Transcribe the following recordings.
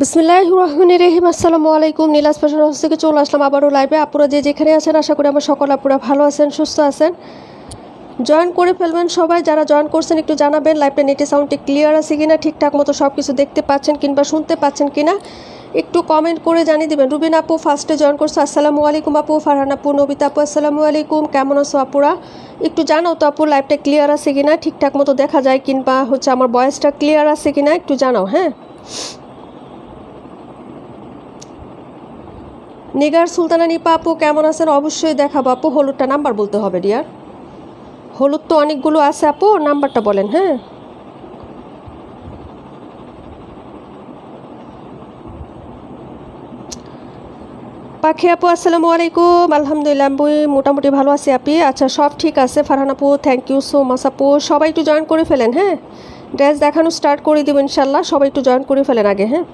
বিসমিল্লাহির রহমানির রহিম। আসসালামু আলাইকুম। নীলাজ ফ্যাশন হাউস থেকে চলে আসলাম আবারও লাইভে। আপুরা যে যেখানে আছেন আশা করি আমার সকল আপুরা ভালো আছেন, সুস্থ আছেন। জয়েন করে ফেলবেন সবাই, যারা জয়েন করছেন একটু জানাবেন লাইভটা নেটে সাউন্ডটি ক্লিয়ার আছে কিনা, ঠিকঠাক মতো সব কিছু দেখতে পাচ্ছেন কিংবা শুনতে পাচ্ছেন কিনা একটু কমেন্ট করে জানিয়ে দেবেন। রুবিন আপু ফার্স্টে জয়েন করছো, আসসালামু আলাইকুম আপু। ফারহান আপু, নবিতা আপু, আসসালামু আলাইকুম। কেমন আছো আপুরা? একটু জানাও তো আপু লাইভটা ক্লিয়ার আছে কিনা, ঠিকঠাক মতো দেখা যায় কিংবা আমার ভয়েসটা ক্লিয়ার আছে কিনা একটু জানাও। হ্যাঁ, নিগার সুলতানা নিপা আপু কেমন আছেন? অবশ্যই দেখাবো আপু। হলুদটা নাম্বার বলতে হবে ডিয়ার, হলুদ তো অনেকগুলো আছে আপু, নাম্বারটা বলেন। হ্যাঁ, পাখি আপু আসসালামু আলাইকুম। আলহামদুলিল্লাহ আমি মোটামুটি ভালো আছি আপি। আচ্ছা, সব ঠিক আছে। ফারহান আপু থ্যাংক ইউ সো মাচ আপু। সবাই একটু জয়েন করে ফেলেন। হ্যাঁ, ড্রেস দেখানো স্টার্ট করে দেবো ইনশাল্লাহ। সবাই একটু জয়েন করে ফেলেন আগে। হ্যাঁ,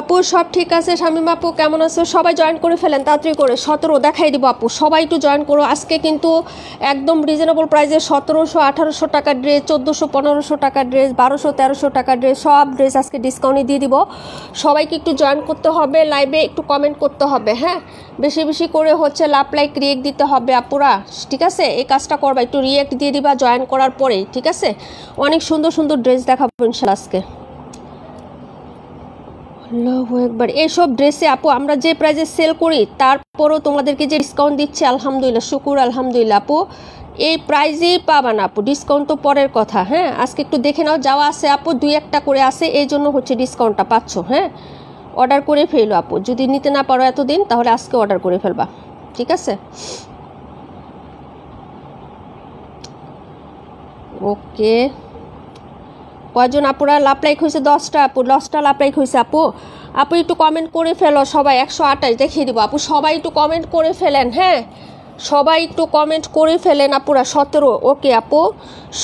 আপু সব ঠিক আছে। শামিম আপু কেমন আছো? সবাই জয়েন করে ফেলেন তাড়াতাড়ি করে। 17 দেখাই দিব আপু, সবাই একটু জয়েন করো। আজকে কিন্তু একদম রিজনেবল প্রাইসে 1700 1800 টাকার ড্রেস, 1400 1500 টাকার ড্রেস, 1200 1300 টাকার ড্রেস, সব ড্রেস আজকে ডিসকাউন্টে দিয়ে দিব। সবাইকে একটু জয়েন করতে হবে, লাইভে একটু কমেন্ট করতে হবে। হ্যাঁ, বেশি বেশি করে লাভ লাইক রিয়েক্ট দিতে হবে আপুরা, ঠিক আছে? এই কাজটা করবা, একটু রিয়েক্ট দিয়ে দিবা জয়েন করার পরেই, ঠিক আছে? অনেক সুন্দর সুন্দর ড্রেস দেখাবো ইনশাল্লাহ আজকে। একবার এইসব ড্রেসে আপু আমরা যে প্রাইসে সেল করি তারপরও তোমাদেরকে যে ডিসকাউন্ট দিচ্ছে, আলহামদুলিল্লাহ, শুকুর আলহামদুলিল্লাহ আপু। এই প্রাইজেই পাবা না আপু, ডিসকাউন্ট তো পরের কথা। হ্যাঁ, আজকে একটু দেখে নাও, যাওয়া আছে আপু, 2-1টা করে আছে, এই জন্য ডিসকাউন্টটা পাচ্ছ। হ্যাঁ, অর্ডার করে ফেলো আপু, যদি নিতে না পারো এতদিন তাহলে আজকে অর্ডার করে ফেলবা, ঠিক আছে? ওকে, কয়জন আপুরা লাভ লাইক হয়েছে? 10টা আপু, 10টা লাভ লাইক হয়েছে আপু। আপু একটু কমেন্ট করে ফেলো সবাই। 128 দেখিয়ে দিব আপু, সবাই একটু কমেন্ট করে ফেলেন। হ্যাঁ, সবাই একটু কমেন্ট করে ফেলেন আপুরা। 17, ওকে আপু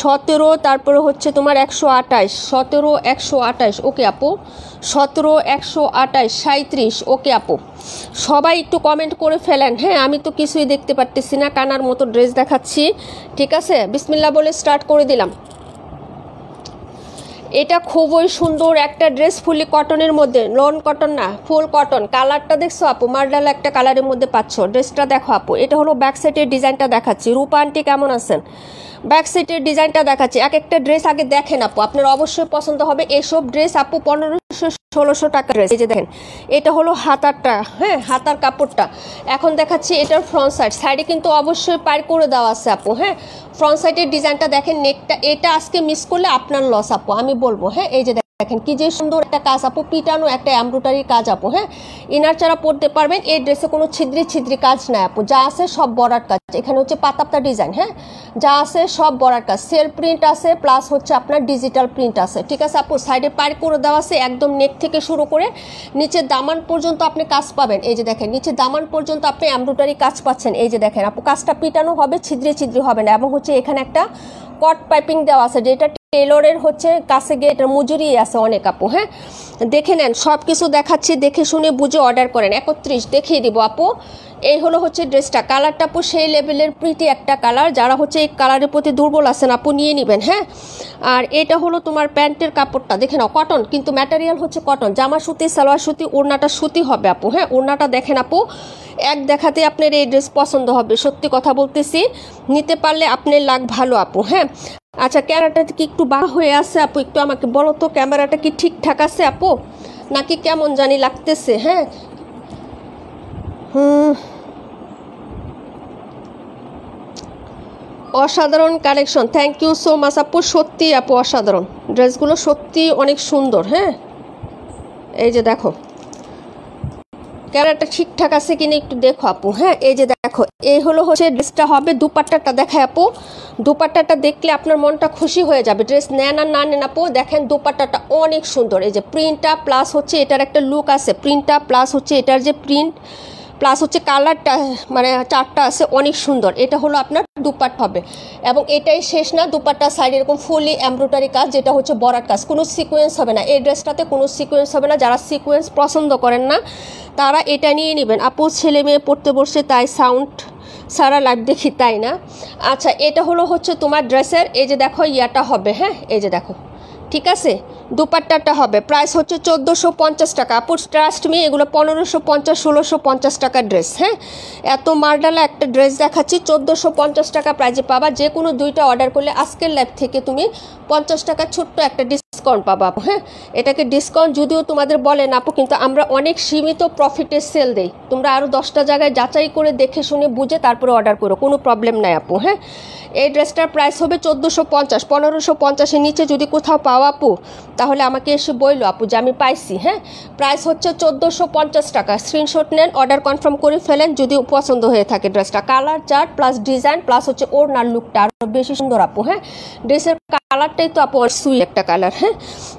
17, তারপরে তোমার 128, 17 128, ওকে আপু 17 128, 37, ওকে আপু। সবাই একটু কমেন্ট করে ফেলেন। হ্যাঁ, আমি তো কিছুই দেখতে পারতেছি না, কানার মতো ড্রেস দেখাচ্ছি, ঠিক আছে? বিসমিল্লাহ বলে স্টার্ট করে দিলাম। এটা খুবই সুন্দর একটা ড্রেস, ফুলি কটনের মধ্যে, লন কটন না, ফুল কটন। কালারটা দেখছো আপু, মার্ডাল একটা কালারের মধ্যে পাচ্ছ। ড্রেসটা দেখো আপু, এটা হলো ব্যাক সাইডের ডিজাইনটা দেখাচ্ছি। রূপা আন্টি কেমন আছেন? ব্যাক সাইডের ডিজাইনটা দেখাচ্ছি। এক একটা ড্রেস আগে দেখেন আপু, আপনার অবশ্যই পছন্দ হবে। এসব ড্রেস আপু 1500-1600 টাকা ড্রেস। এই যে দেখেন, এটা হলো হাতারটা। হ্যাঁ, হাতার কাপড়টা। এখন দেখাচ্ছি এটার ফ্রন্ট সাইড, সাইডে কিন্তু অবশ্যই পার করে দেওয়া আছে আপু। হ্যাঁ, ফ্রন্ট সাইডের ডিজাইনটা দেখেন, নেকটা, এটা আজকে মিস করলে আপনার লস আপু, আমি বলবো। হ্যাঁ, এই যে দেখেন কি যে সুন্দর একটা কাজ আপু, পিটানো একটা এমব্রয়ডারি কাজ আপু। হ্যাঁ, ইনার চারা পরতে পারবেন। এই ড্রেসে কোনো ছিদ্রি ছিদ্রি কাজ নাই আপু, যা আছে সব বর্ডার কাজ। এখানে পাতা ডিজাইন। হ্যাঁ, যা আছে সব বর্ডার কাজ, সেল প্রিন্ট আছে, প্লাস আপনার ডিজিটাল প্রিন্ট আছে, ঠিক আছে আপু? সাইডে পার করে দেওয়া আছে, একদম নেক থেকে শুরু করে নিচে দামান পর্যন্ত আপনি কাজ পাবেন। এই যে দেখেন, নিচে দামান পর্যন্ত আপনি এমব্রয়ডারি কাজ পাচ্ছেন। এই যে দেখেন আপু, কাজটা পিটানো হবে, ছিদ্রি ছিদ্রি হবে না। এবং এখানে একটা কট পাইপিং দেওয়া আছে, যেটা টেলরের কাছে গিয়ে এটার মজুরি আছে অনেক আপু। হ্যাঁ, দেখে নেন, সব কিছু দেখাচ্ছি, দেখে শুনে বুঝে অর্ডার করেন। 31 দেখিয়ে দিব আপু। এই হলো ড্রেসটা। কালারটা আপু সেই লেভেলের প্রিটি একটা কালার, যারা এই কালারের প্রতি দুর্বল আছেন আপু নিয়ে নেবেন। হ্যাঁ, আর এটা হলো তোমার প্যান্টের কাপড়টা, দেখে নাও, কটন, কিন্তু ম্যাটেরিয়াল কটন। জামা সুতি, সালোয়ার সুতি, ওড়নাটা সুতি হবে আপু। হ্যাঁ, ওড়নাটা দেখেন আপু, এক দেখাতে আপনার এই ড্রেস পছন্দ হবে, সত্যি কথা বলতেছি। নিতে পারলে আপনার লাগ ভালো আপু। হ্যাঁ, আচ্ছা, ক্যামেরাটা কি একটু বাঁকা হয়ে আছে আপু? একটু আমাকে বলো তো, ক্যামেরাটা কি ঠিকঠাক আছে আপু, নাকি কেমন জানি লাগতেছে? হ্যাঁ, অসাধারণ collection, thank you so much আপু। সত্যি আপু অসাধারণ, ড্রেসগুলো সত্যি অনেক সুন্দর। হ্যাঁ, এই যে দেখো, ক্যামেরাটা ঠিকঠাক আছে কিনা একটু দেখো আপু। হ্যাঁ, এই যে দেখো, এই হলো হচ্ছে ড্রেসটা হবে। দুপাট্টাটা দেখায় আপু, দুপাট্টাটা দেখলে আপনার মনটা খুশি হয়ে যাবে। ড্রেস নেন আর না নেন আপু, দেখেন দুপাট্টাটা অনেক সুন্দর। এই যে প্রিন্টটা প্লাস হচ্ছে এটার একটা লুক আছে, প্রিন্টটা প্লাস হচ্ছে এটার যে প্রিন্ট প্লাস হচ্ছে কালারটা, মানে চারটা আছে, অনেক সুন্দর। এটা হলো আপনার দুপাট্টা হবে। এবং এটাই শেষ না, দুপাট্টা সাইড এরকম ফুলি এমব্রয়ডারি কাজ, যেটা হচ্ছে বরাট কাজ, কোনো সিকোয়েন্স হবে না এই ড্রেসটাতে, কোনো সিকোয়েন্স হবে না। যারা সিকোয়েন্স পছন্দ করেন না তারা এটা নিয়ে নেবেন আপু। ছেলে মেয়ে পড়তে বসছে তাই সাউন্ড সারা লাইভ দেখি, তাই না? আচ্ছা, এটা হলো হচ্ছে তোমার ড্রেসের এই যে দেখো ইয়াটা হবে। হ্যাঁ, এই যে দেখো, ঠিক আছে, দুপাট্টাটা হবে। প্রাইস হচ্ছে 1450 টাকা আপু। ট্রাস্ট মি, এগুলো 1550 1650 টাকার ড্রেস। হ্যাঁ, এত মার্ডালা একটা ড্রেস দেখাচ্ছি, 1450 টাকা প্রাইজে পাবা। যে কোনো দুইটা অর্ডার করলে আজকের লাইভ থেকে তুমি 50 টাকা ছোট্ট একটা ডিসকাউন্ট পাবা আপু। হ্যাঁ, এটাকে ডিসকাউন্ট যদিও তোমাদের বলেন আপু, কিন্তু আমরা অনেক সীমিত প্রফিটের সেল দেই। তোমরা আরও 10টা জায়গায় যাচাই করে দেখে শুনে বুঝে তারপরে অর্ডার করো, কোনো প্রবলেম নাই আপু। হ্যাঁ, এই ড্রেসটার প্রাইস হবে 1450। 1550-এর নিচে যদি কোথাও পাও আপু, তাহলে আমাকে এসে বললো আপু যে আমি পাইছি। হ্যাঁ, প্রাইস হচ্ছে 1450 টাকা। স্ক্রিনশট নেন, অর্ডার কনফার্ম করে ফেলেন যদি পছন্দ হয়ে থাকে ড্রেসটা। Colour chart plus design plus হচ্ছে ওড়নার লুকটা আরও বেশি সুন্দর আপু। হ্যাঁ, ড্রেসের কালারটাই তো আপু সুই একটা কালার। হ্যাঁ,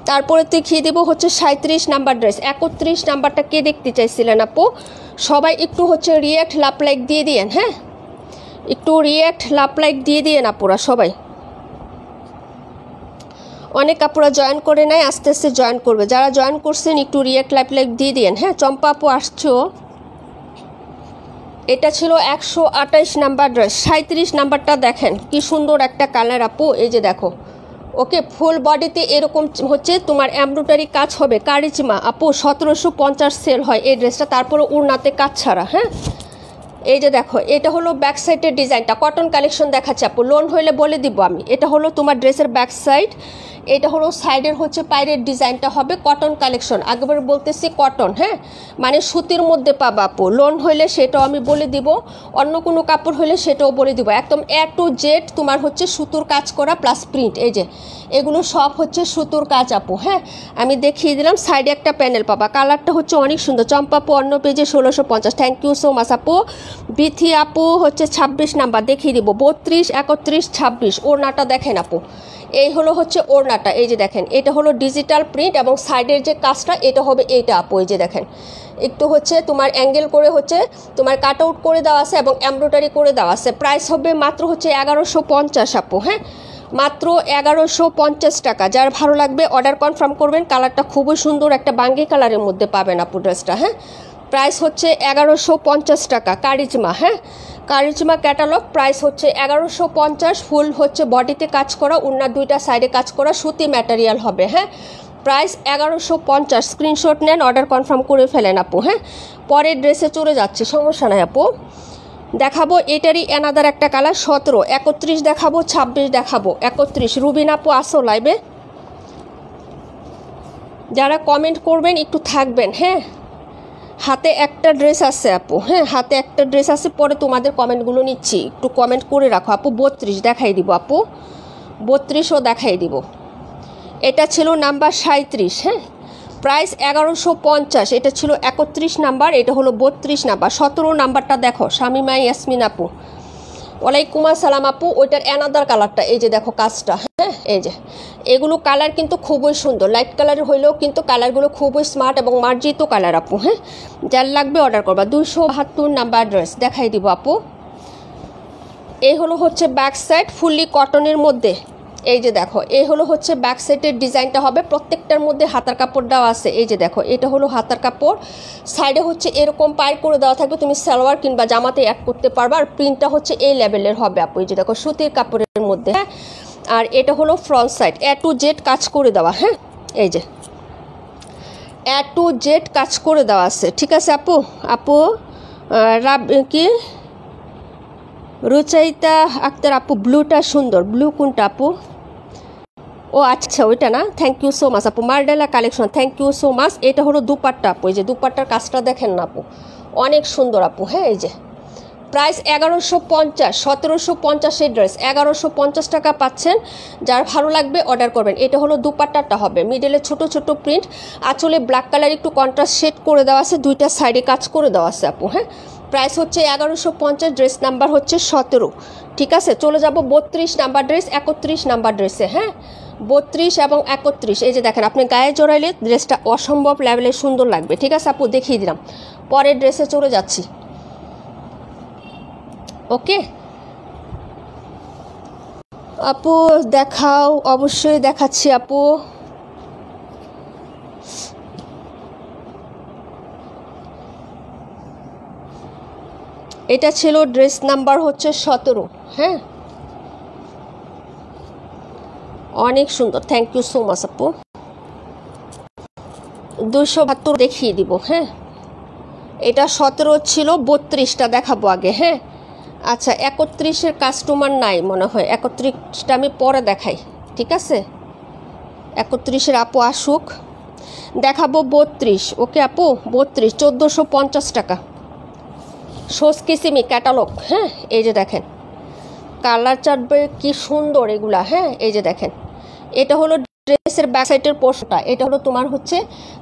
তারপরে দেখিয়ে দেবো হচ্ছে 37 নাম্বার ড্রেস। 31 নাম্বারটা কে দেখতে চাইছিলেন আপু? সবাই একটু হচ্ছে রিয়াক্ট লাভ লাইক দিয়ে দিয়েন। হ্যাঁ, একটু রিয়াক্ট লাভ লাইক দিয়ে দিয়েন আপুরা সবাই। অনেক আপুরা জয়েন করে নাই, আস্তে আস্তে জয়েন করবে। যারা জয়েন করছেন একটু রিয়াক্ট লাইভ লাইক দিয়ে দিয়েন। হ্যাঁ, চম্পা আপু আসছো। এটা ছিল 128 নাম্বার ড্রেস। 37 নাম্বারটা দেখেন কি সুন্দর একটা কালার আপু। এই যে দেখো, ওকে, ফুল বডিতে এরকম হচ্ছে তোমার এমব্রয়ডারি কাজ হবে, কারিজমা আপু। 1750 সেল হয় এই ড্রেসটা, তারপরে উড়নাতে কাজ ছাড়া। হ্যাঁ, এই যে দেখো, এটা হলো ব্যাক সাইডের ডিজাইনটা, কটন কালেকশন দেখাচ্ছে আপু। লোন হইলে বলে দিব আমি। এটা হলো তোমার ড্রেসের ব্যাক সাইড, এটা হলো সাইডের হচ্ছে পায়ের ডিজাইনটা হবে কটন কালেকশন। আগেবার বলতেছি কটন। হ্যাঁ, মানে সুতির মধ্যে পাবা আপু। লোন হইলে সেটাও আমি বলে দিব, অন্য কোনো কাপড় হইলে সেটাও বলে দিব। একদম A to Z তোমার হচ্ছে সুতোর কাজ করা প্লাস প্রিন্ট। এই যে এগুলো সব হচ্ছে সুতোর কাজ আপু। হ্যাঁ, আমি দেখিয়ে দিলাম। সাইডে একটা প্যানেল পাবা, কালারটা হচ্ছে অনেক সুন্দর। চম্পা আপু অন্য পেজে 1650। থ্যাংক ইউ সো মাচ আপু। বিথি আপু হচ্ছে 26 নাম্বার দেখিয়ে দিব। 32 31 26 ওড়নাটা দেখেন আপু। এই হলো হচ্ছে ওড়নাটা, এই যে দেখেন, এটা হলো ডিজিটাল প্রিন্ট এবং সাইডের যে কাজটা এটা হবে এইটা আপু। এই যে দেখেন, একটু হচ্ছে তোমার অ্যাঙ্গেল করে হচ্ছে তোমার কাট আউট করে দেওয়া আছে এবং এমব্রয়ডারি করে দেওয়া আছে। প্রাইস হবে মাত্র হচ্ছে 1150 আপু। হ্যাঁ, মাত্র 1150 টাকা। যার ভালো লাগবে অর্ডার কনফার্ম করবেন। কালারটা খুবই সুন্দর, একটা বাঙ্গি কালারের মধ্যে পাবেন আপু ড্রেসটা। হ্যাঁ, প্রাইস হচ্ছে 1150 টাকা। কারিজমা, হ্যাঁ, কারিজমা ক্যাটালগ। প্রাইস হচ্ছে 1150। ফুল হচ্ছে বডিতে কাজ করা, ওড়না দুইটা সাইডে কাজ করা, সুতি ম্যাটেরিয়াল হবে। হ্যাঁ, প্রাইস 1150। স্ক্রিনশট নেন, অর্ডার কনফার্ম করে ফেলেন আপু। হ্যাঁ, পরের ড্রেসে চলে যাচ্ছে, সমস্যা নাই আপু। দেখাবো এটারই অ্যানাদার একটা কালার। 17 31 দেখাবো, 26 দেখাবো, 31। রুবিন আপু আসো লাইভে। যারা কমেন্ট করবেন একটু থাকবেন। হ্যাঁ, হাতে একটা ড্রেস আছে আপু। হ্যাঁ, হাতে একটা ড্রেস আছে, পরে তোমাদের কমেন্টগুলো নিচ্ছি, একটু কমেন্ট করে রাখো আপু। 32 দেখাই দিব আপু, 32ও দেখাই দিব। এটা ছিল নাম্বার 37। হ্যাঁ, প্রাইস 1150। এটা ছিল 31 নাম্বার, এটা হলো 32 নাম্বার। 17 নাম্বারটা দেখো, শামিমা ইয়াসমিন আপু। ওয়ালাইকুম আসসালাম আপু। ওইটার অ্যানাদার কালারটা এই যে দেখো কাজটা। হ্যাঁ, এই যে এগুলো কালার কিন্তু খুবই সুন্দর, লাইট কালার হইলেও কিন্তু কালারগুলো খুবই স্মার্ট এবং মার্জিত কালার আপু। হ্যাঁ, যার লাগবে অর্ডার করবা। 272 নাম্বার ড্রেস দেখাই দিব আপু। এই হলো হচ্ছে ব্যাক সাইড, ফুললি কটনের মধ্যে। এই যে দেখো, এই হলো হচ্ছে ব্যাক সাইডের ডিজাইনটা হবে। প্রত্যেকটার মধ্যে হাতার কাপড় দেওয়া আছে। এই যে দেখো, এটা হলো হাতার কাপড়। সাইডে হচ্ছে এরকম পাইর করে দেওয়া থাকবে, তুমি সালোয়ার কিংবা জামাতে অ্যাড করতে পারবা। আর প্রিন্টটা হচ্ছে এই লেভেলের হবে আপু। এই যে দেখো, সুতির কাপড়ের মধ্যে। হ্যাঁ, আর এটা হলো front side, A to Z কাজ করে দেওয়া। হ্যাঁ, এই যে A to Z কাজ করে দেওয়া আছে। ঠিক আছে আপু। আপু কি রুচাইতা আক্তার আপু, ব্লুটা সুন্দর। ব্লু কোনটা আপু? ও আচ্ছা, ওইটা না। থ্যাংক ইউ সো মাচ আপু। মার্ডেলা collection, thank you so much. এটা হলো দুপাট্টা আপু। এই যে দুপাট্টার কাজটা দেখেন না আপু, অনেক সুন্দর আপু। হ্যাঁ, এই যে প্রাইস 1150, 1750 ড্রেস 1150 টাকা পাচ্ছেন। যার ভালো লাগবে অর্ডার করবেন। এটা হলো দুপাট্টাটা হবে, মিডলে ছোট ছোট প্রিন্ট, আঁচলে ব্ল্যাক কালার একটু কন্ট্রাস্ট শেড করে দেওয়া আছে, দুইটা সাইডে কাজ করে দেওয়া আছে আপু। হ্যাঁ, প্রাইস হচ্ছে 1150, ড্রেস নাম্বার হচ্ছে 17। ঠিক আছে, চলে যাব 32 নাম্বার ড্রেস, 31 নাম্বার ড্রেসে। হ্যাঁ, 32 এবং 31, এই যে দেখেন, আপনি গায়ে জড়াইলে ড্রেসটা অসম্ভব লেভেলে সুন্দর লাগবে। ঠিক আছে আপু, দেখিয়ে দিলাম। পরের ড্রেসে চলে যাচ্ছি। ওকে আপু, দেখাও, অবশ্যই দেখাচ্ছি আপু। এটা ছিল ড্রেস নাম্বার হচ্ছে 17। হ্যাঁ, অনেক সুন্দর, থ্যাংক ইউ সো মাচ আপু। 272 দেখিয়ে দিব। হ্যাঁ, এটা 17 ছিল, 32টা দেখাবো আগে। হ্যাঁ, আচ্ছা, 31-এর কাস্টমার নাই মনে হয়, 31টা আমি পরে দেখাই। ঠিক আছে, 31-এর আপু আসুক, দেখাবো 32। ওকে আপু, 32 1450 টাকা, সোজ কিসিমি ক্যাটালগ। হ্যাঁ, এই যে দেখেন, কালার চার্টবে কি সুন্দর এগুলা। হ্যাঁ, এই যে দেখেন, এটা হলো ড্রেসের ব্যাক সাইডের পোর্শনটা। এটা হলো তোমার হচ্ছে,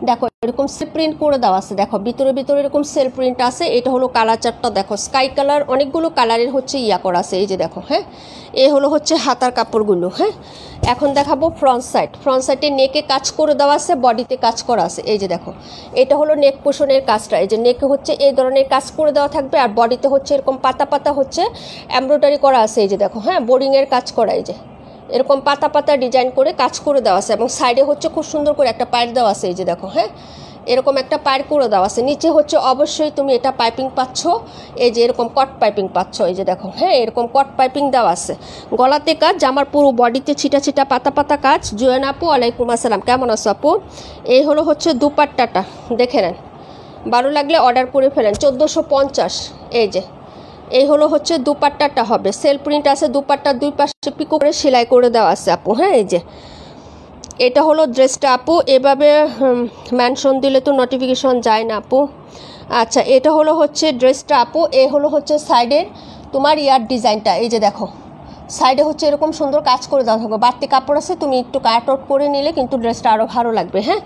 দেখো এরকম সেল প্রিন্ট করে দেওয়া আছে, দেখো ভিতরে ভিতরে এরকম সেল প্রিন্ট আছে। এটা হলো কালার চার্টটা, দেখো স্কাই কালার, অনেকগুলো কালারের হচ্ছে ইয়া করা আছে। এই যে দেখো, হ্যাঁ, এই হলো হচ্ছে হাতার কাপড়গুলো। হ্যাঁ, এখন দেখাবো ফ্রন্ট সাইড। ফ্রন্ট সাইডে নেকে কাজ করে দেওয়া আছে, বডিতে কাজ করা আছে। এই যে দেখো, এটা হলো নেক পোর্শনের কাজটা। এই যে নেকে হচ্ছে এই ধরনের কাজ করে দেওয়া থাকবে, আর বডিতে হচ্ছে এরকম পাতা পাতা হচ্ছে এমব্রয়ডারি করা আছে। এই যে দেখো, হ্যাঁ, বোরিংয়ের কাজ করা, এই যে এরকম পাতা পাতা ডিজাইন করে কাজ করে দেওয়া আছে, এবং সাইডে হচ্ছে খুব সুন্দর করে একটা পাইর দেওয়া আছে। এই যে দেখো, হ্যাঁ, এরকম একটা পাইর করে দেওয়া আছে। নিচে হচ্ছে অবশ্যই তুমি এটা পাইপিং পাচ্ছ, এই যে এরকম কট পাইপিং পাচ্ছ। এই যে দেখো, হ্যাঁ, এরকম কট পাইপিং দেওয়া আছে। গলাতে কাজ, জামার পুরো বডিতে ছিটা ছিটা পাতা পাতা কাজ। জুয়েন আপু, ওয়ালাইকুম আসসালাম, কেমন আছো আপু? এই হলো হচ্ছে দুপাট্টাটা, দেখে নেন, ভালো লাগলে অর্ডার করে ফেলেন। 1450। এই যে এই হলো হচ্ছে দুপাট্টাটা হবে, সেল প্রিন্ট আছে, দুপাট্টার দুই পাশে পিকো করে সেলাই করে দেওয়া আছে আপু। হ্যাঁ, এই যে এটা হলো ড্রেসটা আপু। এভাবে মেনশন দিলে তো নোটিফিকেশন যায় না আপু। আচ্ছা, এটা হলো হচ্ছে ড্রেসটা আপু। এ হলো হচ্ছে সাইডের তোমার ইয়ার ডিজাইনটা। এই যে দেখো, সাইডে হচ্ছে এরকম সুন্দর কাজ করে দেওয়া থাকবে, বাড়তি কাপড় আছে, তুমি একটু কাট আউট করে নিলে কিন্তু ড্রেসটা আরও ভালো লাগবে। হ্যাঁ,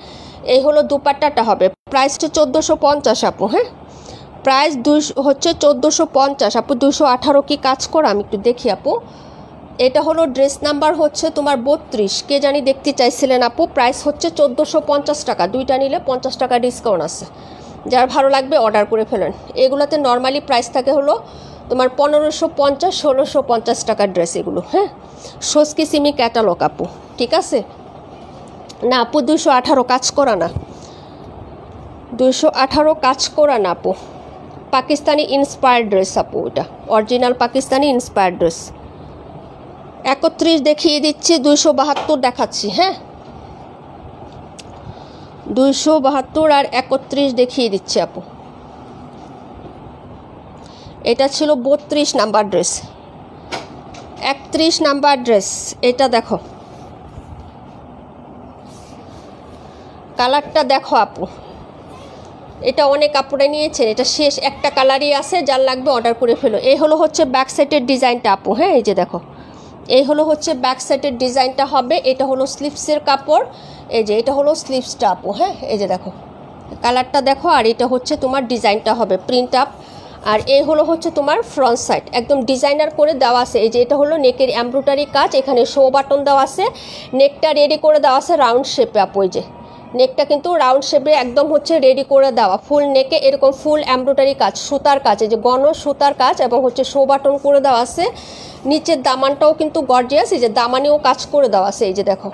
এই হলো দুপাট্টাটা হবে, প্রাইসটা 1450 আপু। হ্যাঁ, প্রাইস হচ্ছে 1450 আপু। 218 কি কাজ করা, আমি একটু দেখি আপু। এটা হলো ড্রেস নাম্বার হচ্ছে তোমার 32, কে জানি দেখতে চাইছিলেন আপু। প্রাইস হচ্ছে 1450 টাকা, দুইটা নিলে 50 টাকা ডিসকাউন্ট আছে। যার ভালো লাগবে অর্ডার করে ফেলেন। এগুলোতে নর্মালি প্রাইস থাকে হলো তোমার 1550, 1650 টাকার ড্রেস এগুলো। হ্যাঁ, সোজকি সিমি ক্যাটালগ আপু। ঠিক আছে, না আপু 218 কাজ করা না, 218 কাজ করা না আপু, পাকিস্তানি ইন্সপায়ার্ড ড্রেস আপু, এটা অরিজিনাল পাকিস্তানি ইন্সপায়ার্ড ড্রেস। 31 দেখিয়ে দিচ্ছি, 272 দেখাচ্ছি। হ্যাঁ, 272 আর 31 দেখিয়ে দিচ্ছি আপু। এটা ছিল 32 নাম্বার ড্রেস। 31 নাম্বার ড্রেস, এটা দেখো, কালারটা দেখো আপু, এটা অনেক কাপড়ে নিয়েছেন, এটা শেষ একটা কালারই আছে, যার লাগবে অর্ডার করে ফেলো। এই হলো হচ্ছে ব্যাক সাইডের ডিজাইনটা আপু। হ্যাঁ, এই যে দেখো, এই হলো হচ্ছে ব্যাক সাইডের ডিজাইনটা হবে। এটা হলো স্লিভসের কাপড়, এই যে এটা হলো স্লিভসটা আপু। হ্যাঁ, এই যে দেখো, কালারটা দেখো, আর এটা হচ্ছে তোমার ডিজাইনটা হবে প্রিন্ট আপ। আর এই হলো হচ্ছে তোমার ফ্রন্ট সাইড, একদম ডিজাইনার করে দেওয়া আছে। এই যে এটা হলো নেকের এমব্রয়ডারি কাজ, এখানে শো বাটন দেওয়া আছে, নেকটা রেডি করে দেওয়া আছে রাউন্ড শেপে আপু। এই যে নেকটা কিন্তু রাউন্ড শেপে একদম হচ্ছে রেডি করে দেওয়া, ফুল নেকে এরকম ফুল এমব্রয়ডারি কাজ, সুতার কাজ, এই যে গণ সুতার কাজ, এবং হচ্ছে শো বাটন করে দেওয়া আছে। নিচের দামানটাও কিন্তু গর্জিয়াস, এই যে দামানেও কাজ করে দেওয়া আছে। এই যে দেখো,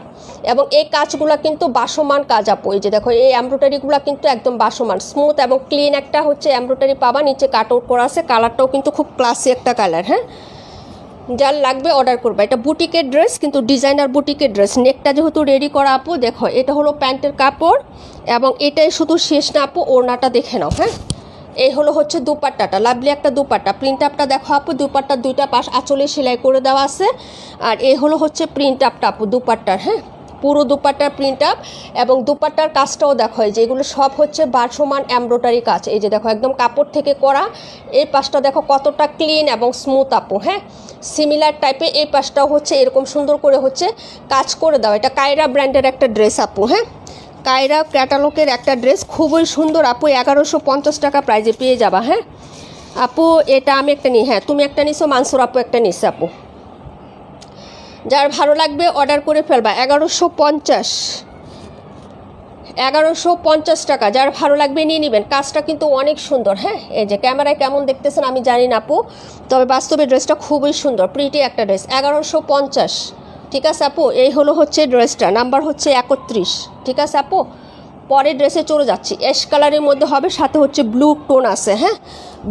এবং এই কাজগুলো কিন্তু বাসমান কাজ আপু। এই যে দেখো, এই এমব্রয়ডারিগুলো কিন্তু একদম বাসমান, স্মুথ এবং ক্লিন একটা হচ্ছে এমব্রয়ডারি পাবা, নিচে কাট আউট করা আছে। কালারটাও কিন্তু খুব ক্লাসি একটা কালার। হ্যাঁ, যার লাগবে অর্ডার করবে। এটা বুটিকের ড্রেস, কিন্তু ডিজাইনার বুটিকের ড্রেস। নেকটা যেহেতু রেডি করা আপু, দেখো এটা হলো প্যান্টের কাপড়, এবং এটাই শুধু শেষ না আপু, ওড়নাটা দেখে নাও। হ্যাঁ, এই হলো হচ্ছে দুপাট্টাটা, লাভলি একটা দুপাট্টা। প্রিন্ট আপটা দেখো আপু, দুপাট্টার দুইটা পাশ আঁচলে সেলাই করে দেওয়া আছে। আর এই হলো হচ্ছে প্রিন্ট আপটা আপু দুপাট্টার। হ্যাঁ, পুরো দুপাট্টার প্রিন্ট আপ এবং দুপাট্টার কাজটাও দেখো, এই যে এগুলো সব হচ্ছে বারসমান এমব্রয়ডারি কাজ। এই যে দেখো একদম কাপড় থেকে করা। এই পাশটা দেখো কতটা ক্লিন এবং স্মুথ আপু, হ্যাঁ সিমিলার টাইপে এই পাশটাও হচ্ছে এরকম সুন্দর করে হচ্ছে কাজ করে দাও। এটা কায়রা ব্র্যান্ডের একটা ড্রেস আপু, হ্যাঁ কায়রা ক্যাটালগের একটা ড্রেস, খুবই সুন্দর আপু। 1150 টাকা প্রাইজে পেয়ে যাবা। হ্যাঁ আপু এটা আমি একটা নিই, হ্যাঁ তুমি একটা নিছো, মানসুর আপু একটা নিচ্ছে আপু। যার ভালো লাগবে অর্ডার করে ফেলবা। 1150 টাকা, যার ভালো লাগবে নিয়ে নেবেন। কাজটা কিন্তু অনেক সুন্দর। হ্যাঁ এই যে ক্যামেরায় কেমন দেখতেছেন আমি জানি না আপু, তবে বাস্তবে ড্রেসটা খুবই সুন্দর, প্রিটি একটা ড্রেস। 1150, ঠিক আছে আপু। এই হলো হচ্ছে ড্রেসটা, নাম্বার হচ্ছে 31, ঠিক আছে আপু। পরের ড্রেসে চলে যাচ্ছি, অ্যাশ কালারের মধ্যে হবে, সাথে হচ্ছে ব্লু টোন আছে। হ্যাঁ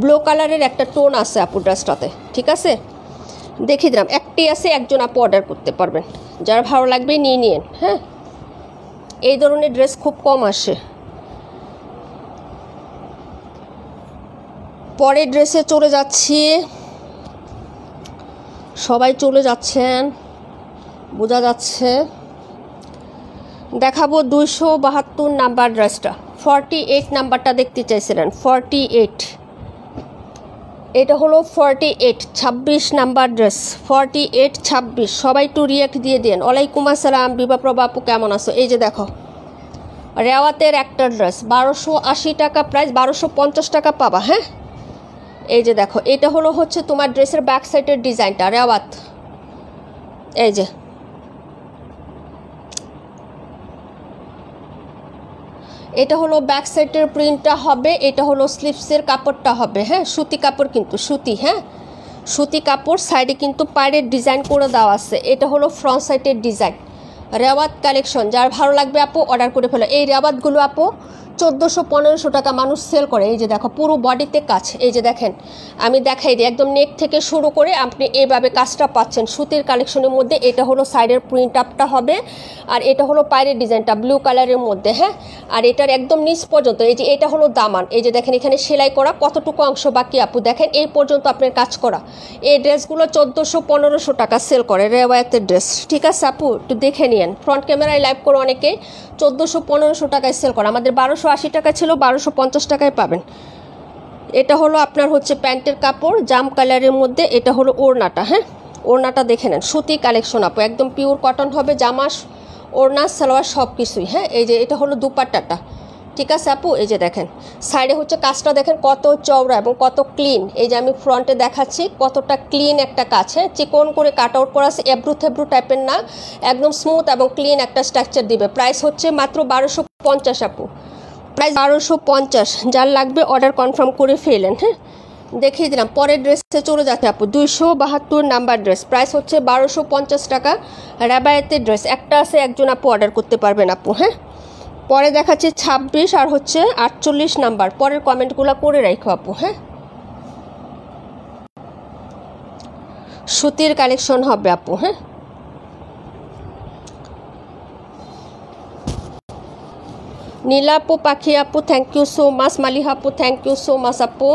ব্লু কালারের একটা টোন আছে আপু ড্রেসটাতে, ঠিক আছে দেখিয়ে দিলাম। একটি আছে, একজন আপু অর্ডার করতে পারবেন, যার ভালো লাগবে নিয়ে নিন। হ্যাঁ এই ধরনের ড্রেস খুব কম আসে। পরের ড্রেসে চলে যাচ্ছি, সবাই চলে যাচ্ছেন বোঝা যাচ্ছে। দেখাবো 272 নাম্বার ড্রেসটা, 48 নাম্বারটা দেখতে চাইছিলেন, 48। এটা হলো 48, 26 নাম্বার ড্রেস, 48 26। সবাই একটু রিয়াক্ট দিয়ে দেন। ওয়ালাইকুম আসসালাম বিভা প্রভা আপু, কেমন আছো? এই যে দেখো রেওয়াতের একটা ড্রেস, 1280 টাকা প্রাইস, 1250 টাকা পাবা। হ্যাঁ এই যে দেখো এটা হলো হচ্ছে তোমার ড্রেসের ব্যাক সাইডের ডিজাইনটা, রেওয়াত। এই যে এটা হলো ব্যাক সাইডের প্রিন্টটা হবে, এটা হলো স্লিভসের কাপড়টা হবে। হ্যাঁ সুতি কাপড়, কিন্তু সুতি, হ্যাঁ সুতি কাপড়। সাইডে কিন্তু পাড়ের ডিজাইন করে দেওয়া আছে। এটা হলো ফ্রন্ট সাইডের ডিজাইন, রেওয়াত কালেকশন। যার ভালো লাগবে আপু অর্ডার করে ফেলো। এই রেওয়াতগুলো আপু 1400-1500 টাকা মানুষ সেল করে। এই যে দেখো পুরো বডিতে কাজ, এই যে দেখেন আমি দেখাই দিই, একদম নেক থেকে শুরু করে আপনি এইভাবে কাজটা পাচ্ছেন সুতির কালেকশনের মধ্যে। এটা হলো সাইডের প্রিন্ট আপটা হবে, আর এটা হলো পায়ের ডিজাইনটা ব্লু কালারের মধ্যে। হ্যাঁ আর এটার একদম নিচ পর্যন্ত এই যে এটা হলো দামান। এই যে দেখেন এখানে সেলাই করা কতটুকু অংশ বাকি আপু দেখেন, এই পর্যন্ত আপনার কাজ করা। এই ড্রেসগুলো 1400-1500 টাকা সেল করে, রেওয়াতের ড্রেস, ঠিক আছে আপু একটু দেখে নিন। ফ্রন্ট ক্যামেরায় লাইভ করে অনেকে 1400-1500 টাকায় সেল করে, আমাদের 1280 টাকা ছিল, 1250 টাকায় পাবেন। এটা হলো আপনার হচ্ছে প্যান্টের কাপড় জাম কালারের মধ্যে। এটা হলো ওড়নাটা, হ্যাঁ ওড়নাটা দেখে নেন, সুতি কালেকশন আপু, একদম পিওর কটন হবে, জামা ওড়না সালোয়ার সব কিছুই। হ্যাঁ এই যে এটা হলো দুপাট্টাটা, ঠিক আছে আপু। এই যে দেখেন সাইডে হচ্ছে কাজটা দেখেন কত চওড়া এবং কত ক্লিন। এই যে আমি ফ্রন্টে দেখাচ্ছি কতটা ক্লিন একটা কাজ। হ্যাঁ চিকন করে কাট আউট করা আছে, এবড়ু থেবড়ু টাইপের না, একদম স্মুথ এবং ক্লিন একটা স্ট্রাকচার দিবে। প্রাইস হচ্ছে মাত্র 1250 আপু, প্রাইস 1250। যার লাগবে অর্ডার কনফার্ম করে ফেলেন। হ্যাঁ দেখিয়ে দিলাম। পরের ড্রেসে চলে যাচ্ছে আপু, 272 নাম্বার ড্রেস, প্রাইস হচ্ছে 1250 টাকা, রাবায়াতের ড্রেস। একটা আছে, একজন আপু অর্ডার করতে পারবেন আপু। হ্যাঁ পরে দেখাচ্ছে 26 আর হচ্ছে 48 নাম্বার। পরের কমেন্টগুলো করে রাখো আপু। হ্যাঁ সুতির কালেকশন হবে আপু। হ্যাঁ নীলা আপু, পাখি আপু thank you so much, Maliha আপু থ্যাংক ইউ সো মাচ আপু।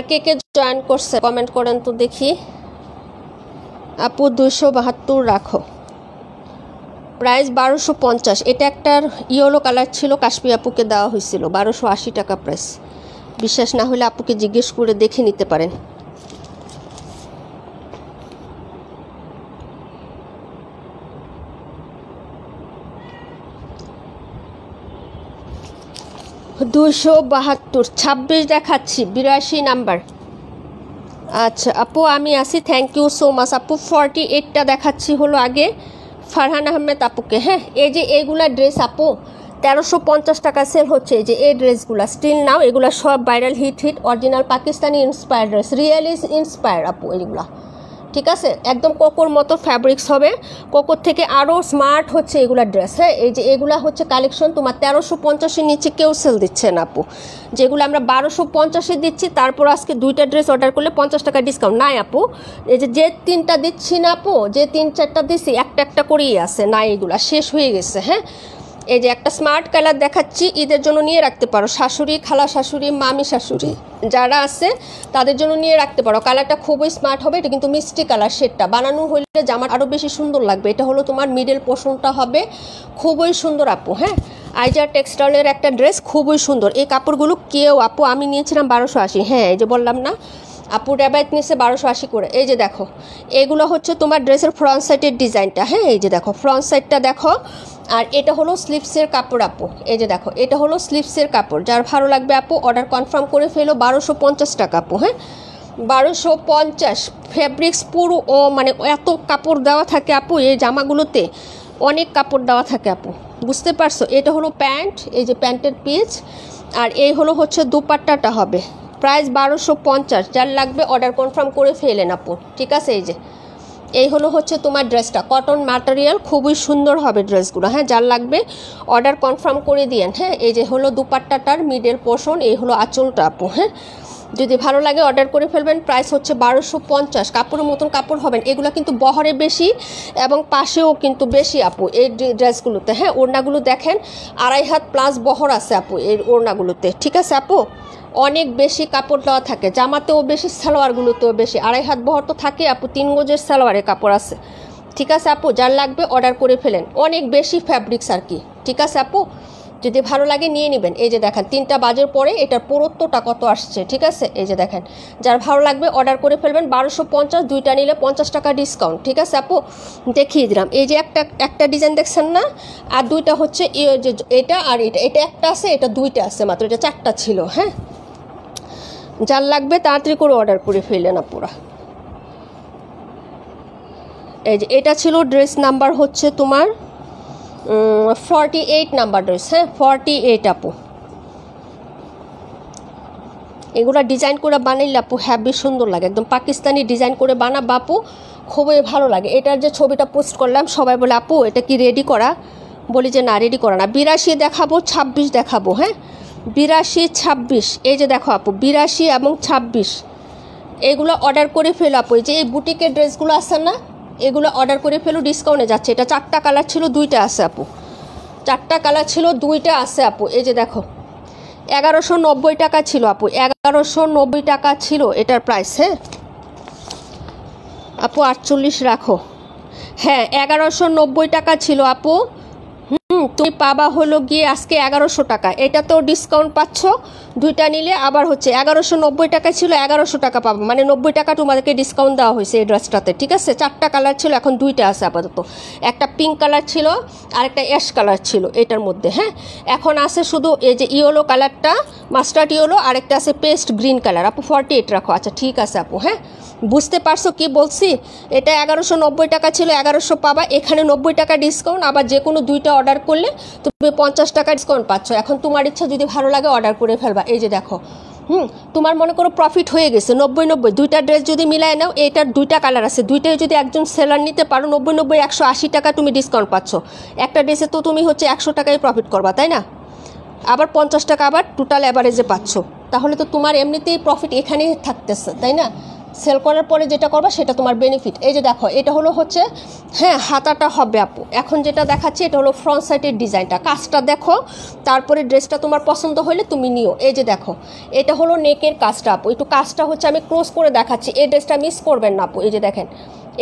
কে কে জয়েন করছে কমেন্ট করেন তো দেখি। আপু 272 রাখো, প্রাইস 1250। এটা একটা ইয়েলো কালার ছিল, কাশ্মীর আপুকে দেওয়া হয়েছিল, 1280 টাকা প্রাইস। বিশ্বাস না হলে আপুকে জিজ্ঞেস করে দেখে নিতে পারেন। দুশো 26 দেখাচ্ছি, 82 নাম্বার। আচ্ছা আপু আমি আসি, থ্যাংক ইউ সো মাচ আপু। 48টা দেখাচ্ছি হলো আগে ফারহান আহমেদ আপুকে। হ্যাঁ এই যে এইগুলা ড্রেস আপু 1350 টাকা সেল হচ্ছে। এই যে এই ড্রেসগুলো স্টিল নাও, এগুলো সব viral hit original Pakistani inspired dress, really inspired আপু এগুলা, ঠিক আছে একদম কোকোর মতো ফ্যাব্রিক্স হবে, কোকোর থেকে আরও স্মার্ট হচ্ছে এগুলা ড্রেস। হ্যাঁ এই যে এগুলা হচ্ছে কালেকশন তোমার 1350-এর নিচে কেউ সেল দিচ্ছে না আপু, যেগুলো আমরা 1250-এ দিচ্ছি। তারপর আজকে 2টা ড্রেস অর্ডার করলে 50 টাকা ডিসকাউন্ট নাই আপু। এই যে 3টা দিচ্ছি না আপু, যে 3-4টা দিচ্ছি একটা একটা করেই আছে, না এগুলা শেষ হয়ে গেছে। হ্যাঁ এই যে একটা স্মার্ট কালার দেখাচ্ছি, ঈদের জন্য নিয়ে রাখতে পারো, শাশুড়ি, খালা শাশুড়ি, মামি শাশুড়ি যারা আছে তাদের জন্য নিয়ে রাখতে পারো। কালারটা খুবই স্মার্ট হবে। এটা কিন্তু মিষ্টি কালার, শেডটা বানানো হলে জামার আরও বেশি সুন্দর লাগবে। এটা হলো তোমার মিডল পোর্শনটা হবে খুবই সুন্দর আপু। হ্যাঁ, আইজার টেক্সটাইলের একটা ড্রেস, খুবই সুন্দর। এই কাপড়গুলো কেউ আপু আমি নিয়েছিলাম 1280। হ্যাঁ, এই যে বললাম না আপু রেবায়ত নিচ্ছে 1280 করে। এই যে দেখো, এগুলো হচ্ছে তোমার ড্রেসের ফ্রন্ট সাইডের ডিজাইনটা। হ্যাঁ, এই যে দেখো ফ্রন্ট সাইডটা দেখো। আর এটা হলো স্লিভসের কাপড় আপু। এই যে দেখো, এটা হলো স্লিভসের কাপড়। যার ভালো লাগবে আপু অর্ডার কনফার্ম করে ফেলো। 1250 টাকা আপু। হ্যাঁ, 1250। ফেব্রিক্স পুরো মানে এত কাপড় দেওয়া থাকে আপু এই জামাগুলোতে, অনেক কাপড় দেওয়া থাকে আপু, বুঝতে পারছো? এটা হলো প্যান্ট, এই যে প্যান্টের পিস। আর এই হলো হচ্ছে দুপাট্টাটা হবে। প্রাইস 1250। যার লাগবে অর্ডার কনফার্ম করে ফেলেন আপু, ঠিক আছে? এই হলো হচ্ছে তোমার ড্রেসটা, কটন ম্যাটেরিয়াল, খুবই সুন্দর হবে ড্রেসগুলো। হ্যাঁ, যার লাগবে অর্ডার কনফার্ম করে দিয়েন। হ্যাঁ, এই যে হলো দুপাট্টাটার মিডল পোর্শন, এই হলো আঁচলটা আপু। হ্যাঁ, যদি ভালো লাগে অর্ডার করে ফেলবেন। প্রাইস হচ্ছে 1250। কাপড়ের মতন কাপড় হবেন, এগুলো কিন্তু বহরে বেশি এবং পাশেও কিন্তু বেশি আপু এই ড্রেসগুলোতে। হ্যাঁ, ওড়নাগুলো দেখেন 2.5 হাত প্লাস বহর আছে আপু এই ওড়নাগুলোতে, ঠিক আছে আপু? অনেক বেশি কাপড় দেওয়া থাকে, জামাতেও বেশি, সালোয়ারগুলোতেও বেশি। 2.5 হাত বহর তো থাকে আপু, 3 গজের সালোয়ারের কাপড় আছে, ঠিক আছে আপু? যার লাগবে অর্ডার করে ফেলেন। অনেক বেশি ফ্যাব্রিক্স আর কি, ঠিক আছে আপু? যদি ভালো লাগে নিয়ে নেবেন। এই যে দেখেন 3টা বাজের পরে এটার পুরুত্বটা কত আসছে, ঠিক আছে? এই যে দেখেন, যার ভালো লাগবে অর্ডার করে ফেলবেন। 1250, দুইটা নিলে 50 টাকা ডিসকাউন্ট, ঠিক আছে আপু? দেখিয়ে দিলাম। এই যে একটা ডিজাইন দেখছেন না, আর দুইটা হচ্ছে যে এটা আর এটা একটা আছে, এটা দুইটা আছে মাত্র, এটা 4টা ছিল। হ্যাঁ, যার লাগবে তাড়াতাড়ি করে অর্ডার করে ফেললেন আপুরা। এই যে এটা ছিল ড্রেস নাম্বার হচ্ছে তোমার 48 নাম্বার ড্রেস। হ্যাঁ, 48 আপু। এগুলা ডিজাইন করে বানাইলে আপু হ্যাভি সুন্দর লাগে, একদম পাকিস্তানি ডিজাইন করে বানাবো আপু, খুবই ভালো লাগে। এটার যে ছবিটা পোস্ট করলাম সবাই বলে আপু এটা কি রেডি করা? বলি যে না, রেডি করা না। 82 দেখাবো, 26 দেখাবো। হ্যাঁ, 82, 26। এই যে দেখো আপু 82 এবং 26, এগুলো অর্ডার করে ফেলো আপু। এই যে এই বুটিকের ড্রেসগুলো আছে না, এগুলো অর্ডার করে ফেলো, ডিসকাউন্টে যাচ্ছে। এটা 4টা কালার ছিল, 2টা আছে আপু। 4টা কালার ছিল, 2টা আছে আপু। এই যে দেখো 1190 টাকা ছিল আপু, 1190 টাকা ছিল এটার প্রাইস। হ্যাঁ আপু 48 রাখো। হ্যাঁ, 1190 টাকা ছিল আপু। তুমি পাবা হলো গিয়ে আজকে 1100 টাকা। এটা তো ডিসকাউন্ট পাচ্ছ, দুইটা নিলে আবার হচ্ছে 1190 টাকা ছিল, 1100 টাকা পাবো, মানে 90 টাকা তোমাদেরকে ডিসকাউন্ট দেওয়া হয়েছে এই ড্রেসটাতে, ঠিক আছে? 4টা কালার ছিল, এখন 2টা আছে আপাতত। একটা পিঙ্ক কালার ছিল আর একটা অ্যাশ কালার ছিল এটার মধ্যে। হ্যাঁ, এখন আছে শুধু এই যে ইয়েলো কালারটা, মাস্টার্ড ইয়েলো, আর একটা আছে পেস্ট গ্রিন কালার। আপু 48 রাখো। আচ্ছা ঠিক আছে আপু। হ্যাঁ, বুঝতে পারছো কি বলছি? এটা 1190 টাকা ছিল, 1100 পাবা। এখানে 90 টাকা ডিসকাউন্ট, আবার যে কোনো 2টা অর্ডার করলে তুমি 50 টাকা ডিসকাউন্ট পাচ্ছ। এখন তোমার ইচ্ছা, যদি ভালো লাগে অর্ডার করে ফেলবা। এই যে দেখো, তোমার মনে করো প্রফিট হয়ে গেছে 90-90, 2টা ড্রেস যদি মিলাই নাও, এটার 2টা কালার আছে, 2টাই যদি একজন সেলার নিতে পারো, 90-90, 180 টাকা তুমি ডিসকাউন্ট পাচ্ছ। একটা ড্রেসে তো তুমি হচ্ছে 100 টাকায় প্রফিট করবা, তাই না? আবার 50 টাকা আবার টোটাল অ্যাভারেজে পাচ্ছ, তাহলে তো তোমার এমনিতেই প্রফিট এখানেই থাকতেছে, তাই না? সেল করার পরে যেটা করবা সেটা তোমার বেনিফিট। এই যে দেখো, এটা হলো হচ্ছে, হ্যাঁ হাতাটা হবে আপু। এখন যেটা দেখাচ্ছি এটা হলো ফ্রন্ট সাইডের ডিজাইনটা, কাজটা দেখো, তারপরে ড্রেসটা তোমার পছন্দ হলে তুমি নিও। এই যে দেখো, এটা হলো নেকের কাজটা আপু। একটু কাজটা হচ্ছে আমি ক্লোজ করে দেখাচ্ছি, এই ড্রেসটা মিস করবেন না আপু। এই যে দেখেন,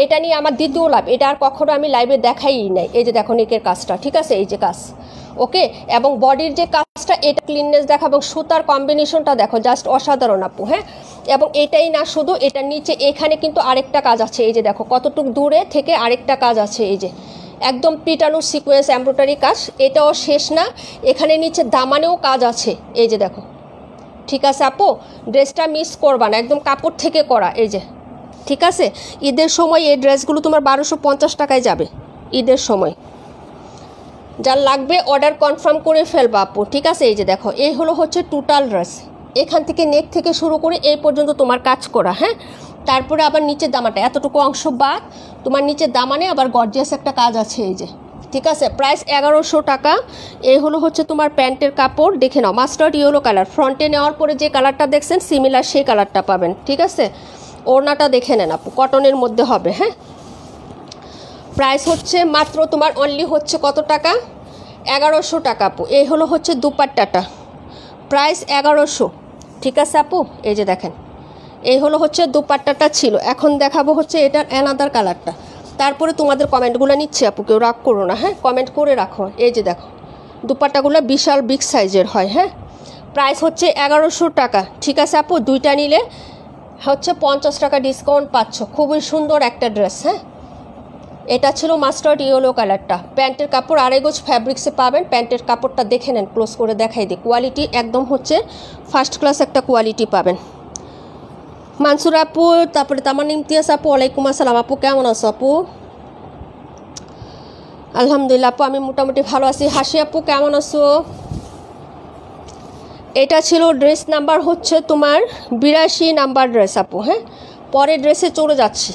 এটা নিয়ে আমার দ্বিতীয় লাভ, এটা আর কখনো আমি লাইভে দেখাই নাই। এই যে দেখো নেকের কাজটা, ঠিক আছে? এই যে কাজ, ওকে। এবং বডির যে কাজটা, এটা ক্লিননেস দেখো, এবং সুতার কম্বিনেশনটা দেখো, জাস্ট অসাধারণ আপু। হ্যাঁ, এবং এটাই না শুধু, এটার নিচে এখানে কিন্তু আরেকটা কাজ আছে। এই যে দেখো কতটুকু দূরে থেকে আরেকটা কাজ আছে, এই যে একদম পিটানো সিকোয়েন্স এমব্রয়ডারি কাজ। এটাও শেষ না, এখানে নিচে দামানেও কাজ আছে। এই যে দেখো, ঠিক আছে আপু? ড্রেসটা মিস করবা না, একদম কাপড় থেকে করা। এই যে, ঠিক আছে? ঈদের সময় এই ড্রেসগুলো তোমার 1250 টাকায় যাবে ঈদের সময়। যার লাগবে অর্ডার কনফার্ম করে ফেলবা আপু, ঠিক আছে? এই যে দেখো, এই হলো হচ্ছে টোটাল ড্রেস, এখান থেকে নেক থেকে শুরু করে এই পর্যন্ত তোমার কাজ করা। হ্যাঁ, তারপরে আবার নিচের দামাটা, এতটুকু অংশ বাদ, তোমার নিচের দামানে আবার গর্জিয়াস একটা কাজ আছে। এই যে, ঠিক আছে? প্রাইস 1100 টাকা। এই হলো হচ্ছে তোমার প্যান্টের কাপড়, দেখে নাও, মাস্টার্ড ইয়েলো কালার। ফ্রন্টে নেওয়ার পরে যে কালারটা দেখছেন সিমিলার সেই কালারটা পাবেন, ঠিক আছে? ওড়নাটা দেখে নেন আপু, কটনের মধ্যে হবে। হ্যাঁ, প্রাইস হচ্ছে মাত্র তোমার অনলি হচ্ছে কত টাকা? 1100 টাকা আপু। এই হলো হচ্ছে দুপাট্টাটা, প্রাইস 1100। ঠিক আছে আপু, এই যে দেখেন, এই হলো হচ্ছে দুপাট্টাটা ছিল। এখন দেখাবো হচ্ছে এটার অ্যানাদার কালারটা, তারপরে তোমাদের কমেন্টগুলো নিচ্ছে আপু, কেউ রাগ করো না, হ্যাঁ কমেন্ট করে রাখো। এই যে দেখো দুপাট্টাগুলো বিশাল বিগ সাইজের হয়, হ্যাঁ প্রাইস হচ্ছে 1100 টাকা। ঠিক আছে আপু, দুইটা নিলে হচ্ছে 50 টাকা ডিসকাউন্ট পাচ্ছ। খুবই সুন্দর একটা ড্রেস, হ্যাঁ এটা ছিল মাস্টার্ড ইয়েলো কালারটা। প্যান্টের কাপড় আড়াই গজ ফ্যাব্রিক্সে পাবেন। প্যান্টের কাপড়টা দেখে নেন, ক্লোজ করে দেখাই দিই, কোয়ালিটি একদম হচ্ছে ফার্স্ট ক্লাস একটা কোয়ালিটি পাবেন। মানসুর আপু, তারপরে তামান ইমতিয়াজ আপু, ওয়ালাইকুম আসসালাম আপু, কেমন আছো আপু? আলহামদুলিল্লাহ আপু, আমি মোটামুটি ভালো আছি। হাসি আপু কেমন আছো? এটা ছিল ড্রেস নাম্বার হচ্ছে তোমার 82 নাম্বার ড্রেস আপু। হ্যাঁ পরের ড্রেসে চলে যাচ্ছি,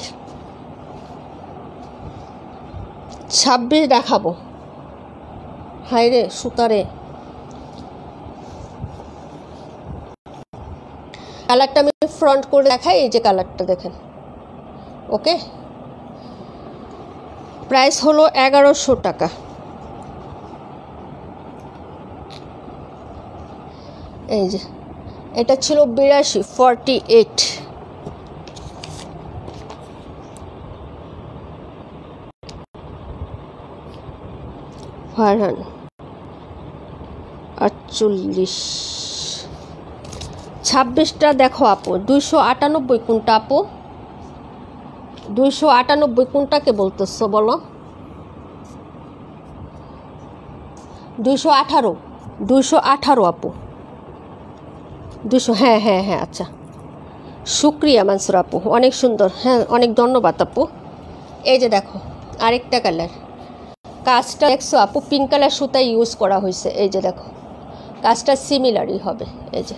26 দেখাবো। হাই রে সুতারে, কালারটা আমি ফ্রন্ট করে দেখাই। এই যে কালারটা দেখেন, ওকে প্রাইস হলো 1100 টাকা। এই যে এটা ছিল 82, 48। ফারহান 48। 26টা দেখো আপু, 298 কোনটা আপু? 298 কোনটাকে বলতেছো বলো? 218, 218 আপু, 200। হ্যাঁ হ্যাঁ হ্যাঁ, আচ্ছা শুক্রিয়া মানসুর আপু, অনেক সুন্দর, হ্যাঁ অনেক ধন্যবাদ আপু। এই যে দেখো আরেকটা কালার, কাজটা দেখছো আপু, পিঙ্ক কালার সুতা ইউজ করা হয়েছে। এই যে দেখো কাজটা সিমিলারই হবে। এই যে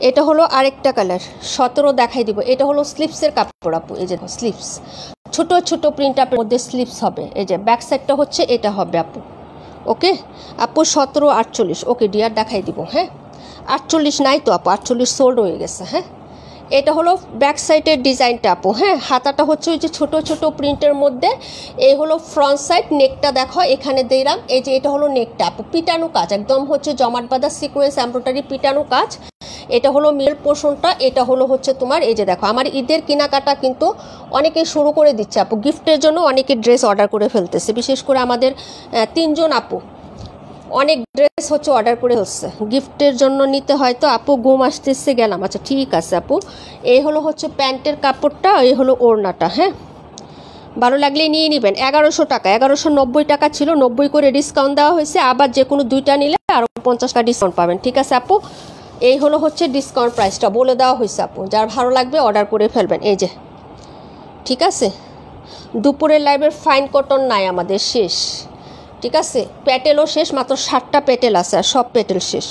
এটা হলো আরেকটা কালার, 17 দেখাই দিব। এটা হলো স্লিপসের কাপড় আপু। এই যে স্লিপস, ছোট ছোট প্রিন্ট আপের মধ্যে স্লিপস হবে। এই যে ব্যাক সাইডটা হচ্ছে এটা হবে আপু। ওকে আপু 17, 48। ওকে ডিয়ার দেখাই দিব। হ্যাঁ 48 নাই তো আপু, 48 সোল্ড হয়ে গেছে। হ্যাঁ এটা হলো ব্যাক সাইডের ডিজাইনটা আপু। হ্যাঁ হাতাটা হচ্ছে ওই যে ছোট ছোট প্রিন্টের মধ্যে। এই হলো ফ্রন্ট সাইড, নেকটা দেখো এখানে দিলাম। এই যে এটা হলো নেকটা আপু, পিটানো কাজ একদম হচ্ছে জমাট বাঁধা সিকোয়েন্স এমব্রয়ডারি পিটানো কাজ। এটা হলো মিডল পোর্শনটা। এটা হলো হচ্ছে তোমার, এই যে দেখো আমার ঈদের কেনাকাটা কিন্তু অনেকে শুরু করে দিচ্ছে আপু, গিফটের জন্য অনেকে ড্রেস অর্ডার করে ফেলতেছে। বিশেষ করে আমাদের 3 জন আপু অনেক ড্রেস হচ্ছে অর্ডার করে ফেলছে গিফটের জন্য নিতে। হয়তো আপু ঘুম আসতেছে, গেলাম। আচ্ছা ঠিক আছে আপু, এই হলো হচ্ছে প্যান্টের কাপড়টা, এই হলো ওড়নাটা। হ্যাঁ ভালো লাগলে নিয়ে নেবেন। 1100 টাকা, 1190 টাকা ছিল, 90 করে ডিসকাউন্ট দেওয়া হয়েছে। আবার যে কোনো দুইটা নিলে আরও 50 টাকা ডিসকাউন্ট পাবেন। ঠিক আছে আপু, এই হলো হচ্ছে ডিসকাউন্ট প্রাইসটা বলে দেওয়া হয়েছে আপু, যার ভালো লাগবে অর্ডার করে ফেলবেন। এই যে ঠিক আছে, দুপুরের লাইভের ফাইন কটন নাই আমাদের, শেষ। ঠিক আছে প্যাটেলও শেষ, মাত্র 60টা প্যাটেল আছে, আর সব প্যাটেল শেষ।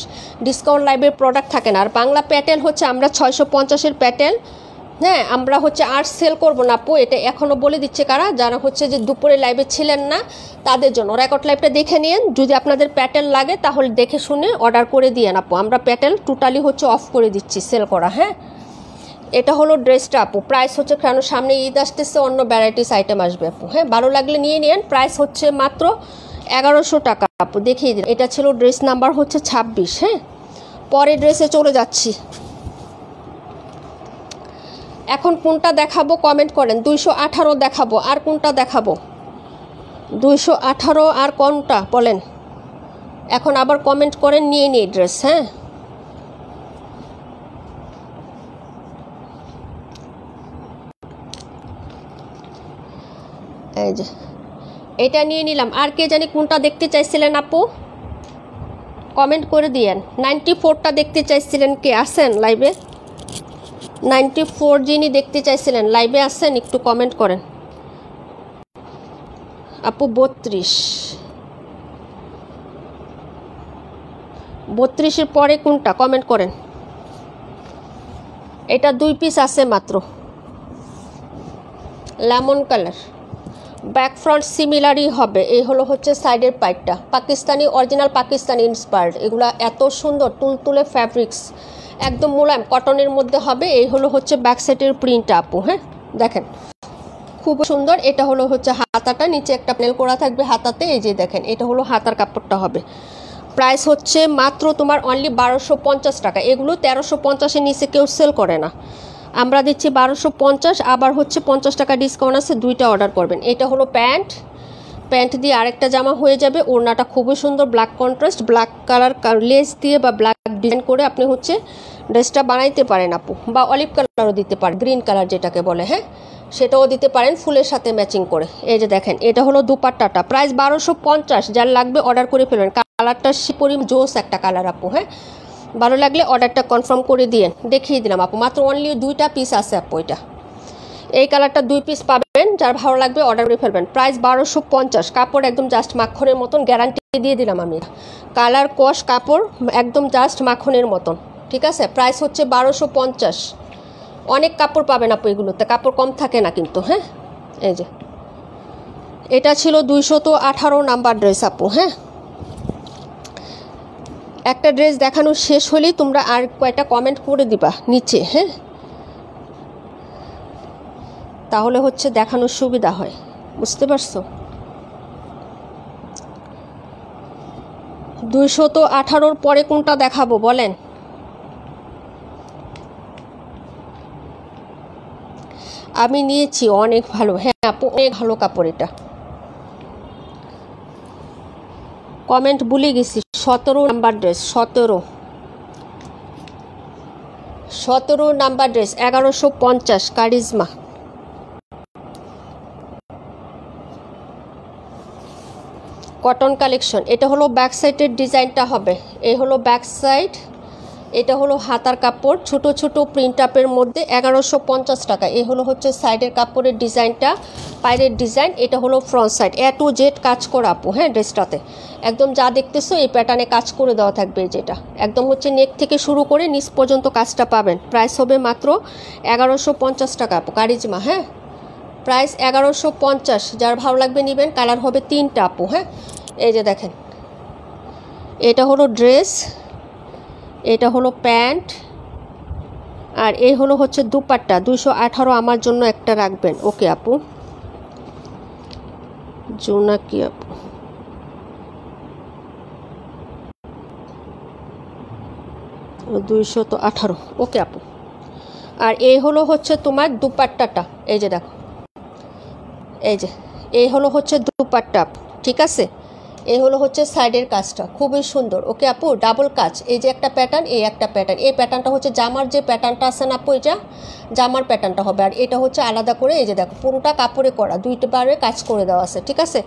ডিসকাউন্ট লাইভের প্রোডাক্ট থাকে না। আর বাংলা প্যাটেল হচ্ছে আমরা 650-এর প্যাটেল, হ্যাঁ আমরা হচ্ছে আর সেল করবো না আপু। এটা এখনও বলে দিচ্ছে কারা, যারা হচ্ছে যে দুপুরে লাইভে ছিলেন না তাদের জন্য। রেকর্ড লাইভটা দেখে নিন, যদি আপনাদের প্যাটেল লাগে তাহলে দেখে শুনে অর্ডার করে দিয়েন আপু। আমরা প্যাটেল টোটালি হচ্ছে অফ করে দিচ্ছি সেল করা। হ্যাঁ এটা হলো ড্রেসটা আপু, প্রাইস হচ্ছে, কারণ সামনে ঈদ আসতেছে, অন্য ভ্যারাইটিস আইটেম আসবে আপু। হ্যাঁ ভালো লাগলে নিয়ে নিন, প্রাইস হচ্ছে মাত্র 1100 টাকা আপু। দেখিয়ে দিন, এটা ছিল ড্রেস নাম্বার হচ্ছে 26। হ্যাঁ পরের ড্রেসে চলে যাচ্ছি। এখন কোনটা দেখাবো কমেন্ট করেন। 218 দেখাবো, আর কোনটা দেখাবো? 218 আর কোনটা বলেন এখন, আবার কমেন্ট করেন, নিয়ে নিই ড্রেস। হ্যাঁ এই যে এটা নিয়ে নিলাম। আর কে জানি কোনটা দেখতে চাইছিলেন আপু, কমেন্ট করে দিয়েন। 94টা দেখতে চাইছিলেন, কে আছেন লাইভে? 94 যিনি দেখতে চাইছিলেন লাইভে আছেন, একটু কমেন্ট করেন আপু। 32-এর পরে কোনটা কমেন্ট করেন। এটা 2 পিস আছে মাত্র, লেমন কালার, ব্যাক ফ্রন্ট সিমিলারই হবে। এই হলো হচ্ছে সাইডের পাইটটা, পাকিস্তানি অরিজিনাল পাকিস্তানি ইন্সপায়ার্ড। এগুলা এত সুন্দর তুলতুলে ফ্যাব্রিক্স, একদম মোলায়েম কটনের মধ্যে হবে। এই হলো হচ্ছে ব্যাক সাইডের প্রিন্ট আপু। হ্যাঁ দেখেন খুব সুন্দর। এটা হলো হচ্ছে হাতাটা, নিচে একটা প্যানেল করা থাকবে হাতাতে। এই যে দেখেন, এটা হলো হাতার কাপড়টা হবে। প্রাইস হচ্ছে মাত্র তোমার অনলি 1250 টাকা। এগুলো 1350-এর নিচে কেউ সেল করে না, আমরা দিচ্ছি 1250। আবার হচ্ছে 50 টাকা ডিসকাউন্ট আছে, দুইটা অর্ডার করবেন। এটা হলো প্যান্ট, প্যান্ট দিয়ে আরেকটা জামা হয়ে যাবে। ওড়নাটা খুবই সুন্দর, black contrast, black colour less দিয়ে বা ব্ল্যাক ডিজাইন করে আপনি হচ্ছে ড্রেসটা বানাইতে পারেন আপু, বা অলিভ কালারও দিতে পারেন, গ্রিন কালার যেটাকে বলে, হ্যাঁ সেটাও দিতে পারেন ফুলের সাথে ম্যাচিং করে। এই যে দেখেন, এটা হলো দুপাট্টাটা, প্রাইস 1250। যার লাগবে অর্ডার করে ফেলবেন। কালারটা শিপরিম জোস একটা কালার আপু, হ্যাঁ ভালো লাগলে অর্ডারটা কনফার্ম করে দিয়েন। দেখিয়ে দিলাম আপু, মাত্র অনলি 2টা পিস আছে আপু। এটা এই কালারটা 2 পিস পাবেন, যার ভালো লাগবে অর্ডার করে ফেলবেন। প্রাইস 1250। কাপড় একদম জাস্ট মাখনের মতন, গ্যারান্টি দিয়ে দিলাম আমি। কালার কস কাপড় একদম জাস্ট মাখনের মতন, ঠিক আছে। প্রাইস হচ্ছে 1250। অনেক কাপড় পাবেন আপু এগুলোতে, কাপড় কম থাকে না কিন্তু, হ্যাঁ। এই যে এটা ছিল 218 নাম্বার ড্রেস আপু, হ্যাঁ। একটা ড্রেস দেখানো শেষ হলেই তোমরা আর কয়টা কমেন্ট করে দিবা নিচে, হ্যাঁ, তাহলে হচ্ছে দেখানোর সুবিধা হয়, বুঝতে পারছো। 218-র পরে কোনটা দেখাবো বলেন? আমি নিয়েছি, অনেক ভালো, হ্যাঁ আপু অনেক ভালো কাপড়। এটা কমেন্ট ভুলে গেছি। 17 number dress, 17 number dress 1150 charisma. Cotton collection. এটা হলো ব্যাক সাইডের ডিজাইনটা হবে, এই হলো ব্যাক সাইড। এটা হলো হাতার কাপড়, ছোট ছোট প্রিন্ট আপের মধ্যে 1150 টাকা। এই হলো হচ্ছে সাইডের কাপড়ের ডিজাইনটা, পায়ের ডিজাইন। এটা হলো front side, A to Z কাজ করা আপু, হ্যাঁ ড্রেসটাতে একদম যা দেখতেছো এই প্যাটার্নে কাজ করে দেওয়া থাকবে। যেটা একদম হচ্ছে নেক থেকে শুরু করে নিচ পর্যন্ত কাজটা পাবেন। প্রাইস হবে মাত্র 1150 টাকা আপু, কারিজমা, হ্যাঁ প্রাইস 1150। যার ভালো লাগবে নেবেন। কালার হবে 3টা আপু, হ্যাঁ। এই যে দেখেন, এটা হলো ড্রেস, এটা হলো প্যান্ট, আর এই হলো হচ্ছে দুপাট্টা। 218 আমার জন্য একটা রাখবেন, ওকে আপু। জোনাকি আপু, ও 218, ওকে আপু। আর এই হলো হচ্ছে তোমার দুপাট্টাটা, এই যে দেখো, এই হলো হচ্ছে দুপাট্টা, ঠিক আছে। এই হলো হচ্ছে সাইডের কাজটা, খুবই সুন্দর, ওকে আপু। ডাবল কাজ, এই যে একটা প্যাটার্ন, এই একটা প্যাটার্ন। এই প্যাটার্নটা হচ্ছে জামার যে প্যাটার্নটা আছে না আপু, এটা জামার প্যাটার্নটা হবে। আর এটা হচ্ছে আলাদা করে, এই যে দেখো পুরোটা কাপড়ে করা, 2বারে কাজ করে দেওয়া আছে, ঠিক আছে।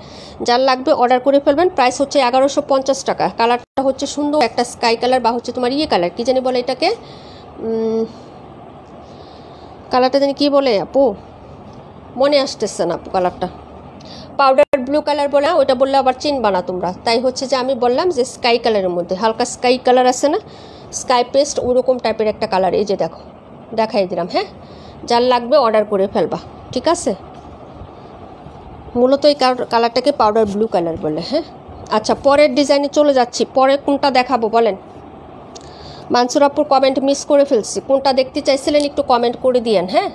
যার লাগবে অর্ডার করে ফেলবেন। প্রাইস হচ্ছে 1150 টাকা। কালারটা হচ্ছে সুন্দর একটা স্কাই কালার, বা হচ্ছে তোমার কালার কি জানি বলে এটাকে, কালারটা জানি কি বলে আপু, মনে আসতেছে না আপু কালারটা। পাউডার ব্লু কালার বলে, ওইটা বললে আবার চিনবা না তোমরা। তাই হচ্ছে যে আমি বললাম যে স্কাই কালারের মধ্যে হালকা স্কাই কালার আছে না, স্কাই পেস্ট ওরকম টাইপের একটা কালার। এই যে দেখো, দেখাই দিলাম, হ্যাঁ। যার লাগবে অর্ডার করে ফেলবা, ঠিক আছে। মূলত এই কালারটাকে পাউডার ব্লু কালার বলে, হ্যাঁ। আচ্ছা, পরের ডিজাইনে চলে যাচ্ছি। পরে কোনটা দেখাবো বলেন? মানসুর আপুর কমেন্ট মিস করে ফেলছি। কোনটা দেখতে চাইছিলেন একটু কমেন্ট করে দিয়েন, হ্যাঁ।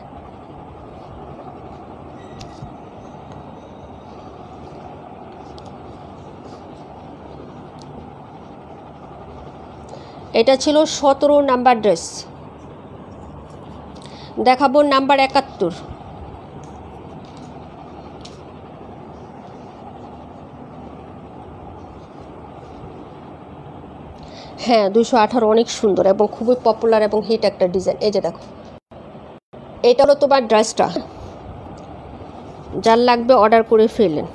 এটা ছিল 17 নাম্বার ড্রেস। দেখাবো নাম্বার 71। হ্যাঁ 218, অনেক সুন্দর এবং খুবই পপুলার এবং হিট একটা ডিজাইন। এই যে দেখো, এটা হলো তোমার ড্রেসটা। যার লাগবে অর্ডার করে ফেলেন।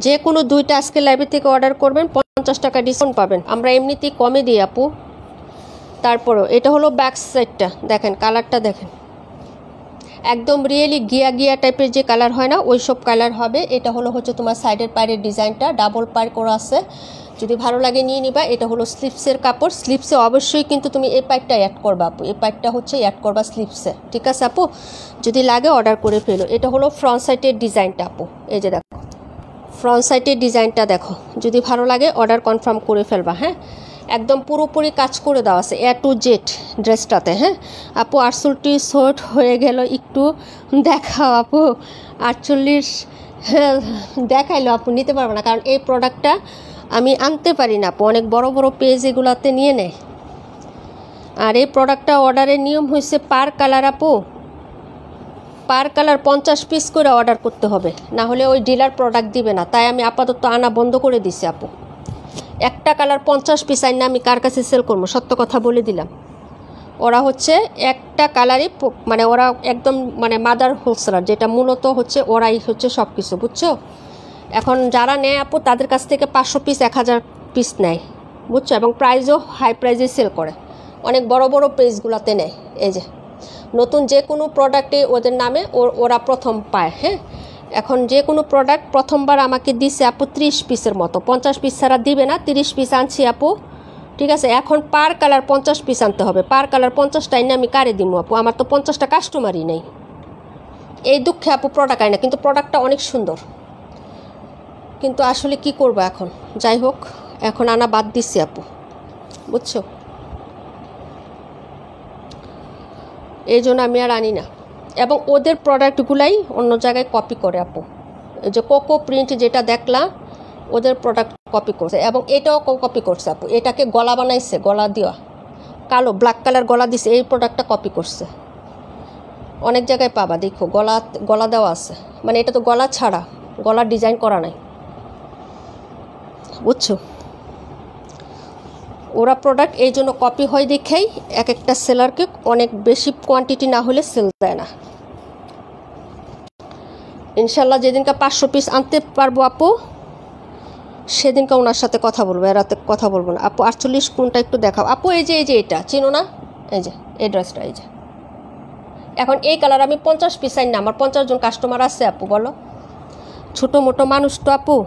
যে কোনো 2টা আজকে লাইভে থেকে অর্ডার করবেন, 50 টাকা ডিসকাউন্ট পাবেন। আমরা এমনিতেই কমে দিই আপু। তারপরও এটা হলো ব্যাক সাইডটা, দেখেন কালারটা দেখেন, একদম রিয়েলি গিয়া গিয়া টাইপের যে কালার হয় না, ওই সব কালার হবে। এটা হলো হচ্ছে তোমার সাইডের পায়ের ডিজাইনটা, ডাবল পার করা আছে। যদি ভালো লাগে নিয়ে নিবা। এটা হলো স্লিপসের কাপড়। স্লিপসে অবশ্যই কিন্তু তুমি এই পাইপটা অ্যাড করবা আপু, এই পাইপটা হচ্ছে অ্যাড করবা স্লিপসে, ঠিক আছে আপু। যদি লাগে অর্ডার করে ফেলো। এটা হলো ফ্রন্ট সাইডের ডিজাইনটা আপু, এই যে দেখো ফ্রন্ট সাইডের ডিজাইনটা দেখো। যদি ভালো লাগে অর্ডার কনফার্ম করে ফেলবা, হ্যাঁ। একদম পুরোপুরি কাজ করে দেওয়া আছে A to Z ড্রেসটাতে। হ্যাঁ আপু, 48 শর্ট হয়ে গেল, একটু দেখাও আপু। 48 দেখাইলো আপু, নিতে পারবো না, কারণ এই প্রোডাক্টটা আমি আনতে পারি না আপু, অনেক বড় বড় পেজ এগুলাতে নিয়ে নেয়। আর এই প্রোডাক্টটা অর্ডারের নিয়ম হয়েছে পার কালার আপু, পার কালার 50 পিস করে অর্ডার করতে হবে, না হলে ওই ডিলার প্রোডাক্ট দিবে না। তাই আমি আপাতত আনা বন্ধ করে দিছি আপু। একটা কালার 50 পিস আইনা আমি কার কাছে সেল করবো, সত্য কথা বলে দিলাম। ওরা হচ্ছে একটা কালারই, মানে ওরা একদম মানে মাদার হোলসেলার, যেটা মূলত হচ্ছে ওরাই হচ্ছে সব কিছু, বুঝছো। এখন যারা নেয় আপু তাদের কাছ থেকে 500 পিস 1000 পিস নেয়, বুঝছো, এবং প্রাইসও হাই প্রাইসে সেল করে, অনেক বড় বড় পেজগুলোতে নেয়। এই যে নতুন যে কোনো প্রোডাক্টে ওদের নামে ওরা প্রথম পায়। হ্যাঁ, এখন যে কোনো প্রোডাক্ট প্রথমবার আমাকে দিছে আপু 30 পিসের মতো, 50 পিস ছাড়া দিবে না। 30 পিস আনছি আপু, ঠিক আছে। এখন পার কালার 50 পিস আনতে হবে, পার কালার 50টা এনে আমি কারে দিব আপু, আমার তো 50টা কাস্টমারই নেই। এই দুঃখে আপু প্রোডাক্ট আই না, কিন্তু প্রোডাক্টটা অনেক সুন্দর, কিন্তু আসলে কি করবো এখন। যাই হোক, এখন আনা বাদ দিচ্ছি আপু, বুঝছো, এই জন্য আমি আর আনি না। এবং ওদের প্রোডাক্টগুলাই অন্য জায়গায় কপি করে আপু। এই যে কোকো প্রিন্ট যেটা দেখলাম, ওদের প্রোডাক্ট কপি করছে, এবং এটাও কপি করছে আপু। এটাকে গলা বানাইছে, গলা দেওয়া কালো ব্ল্যাক কালার গলা দিছে, এই প্রোডাক্টটা কপি করছে। অনেক জায়গায় পাবা, দেখো গলা দেওয়া আছে, মানে এটা তো গলা ছাড়া, গলার ডিজাইন করা নাই, বুঝছো। ওরা প্রোডাক্ট এই জন্য কপি হয় দেখেই এক একটা সেলারকে অনেক বেশি কোয়ান্টিটি না হলে সেল দেয় না। ইনশাল্লাহ যেদিনকে 500 পিস আনতে পারবো আপু, সেদিনকে ওনার সাথে কথা বলবো, এরাতে কথা বলবো না আপু। 48 কোনটা একটু দেখাও আপু। এই যে এটা চিনো না, এই যে এই ড্রেসটা, এই যে এখন এই কালার আমি 50 পিস আনি না, আমার 50 জন কাস্টমার আছে আপু, বলো। ছোটো মোটো মানুষ তো আপু,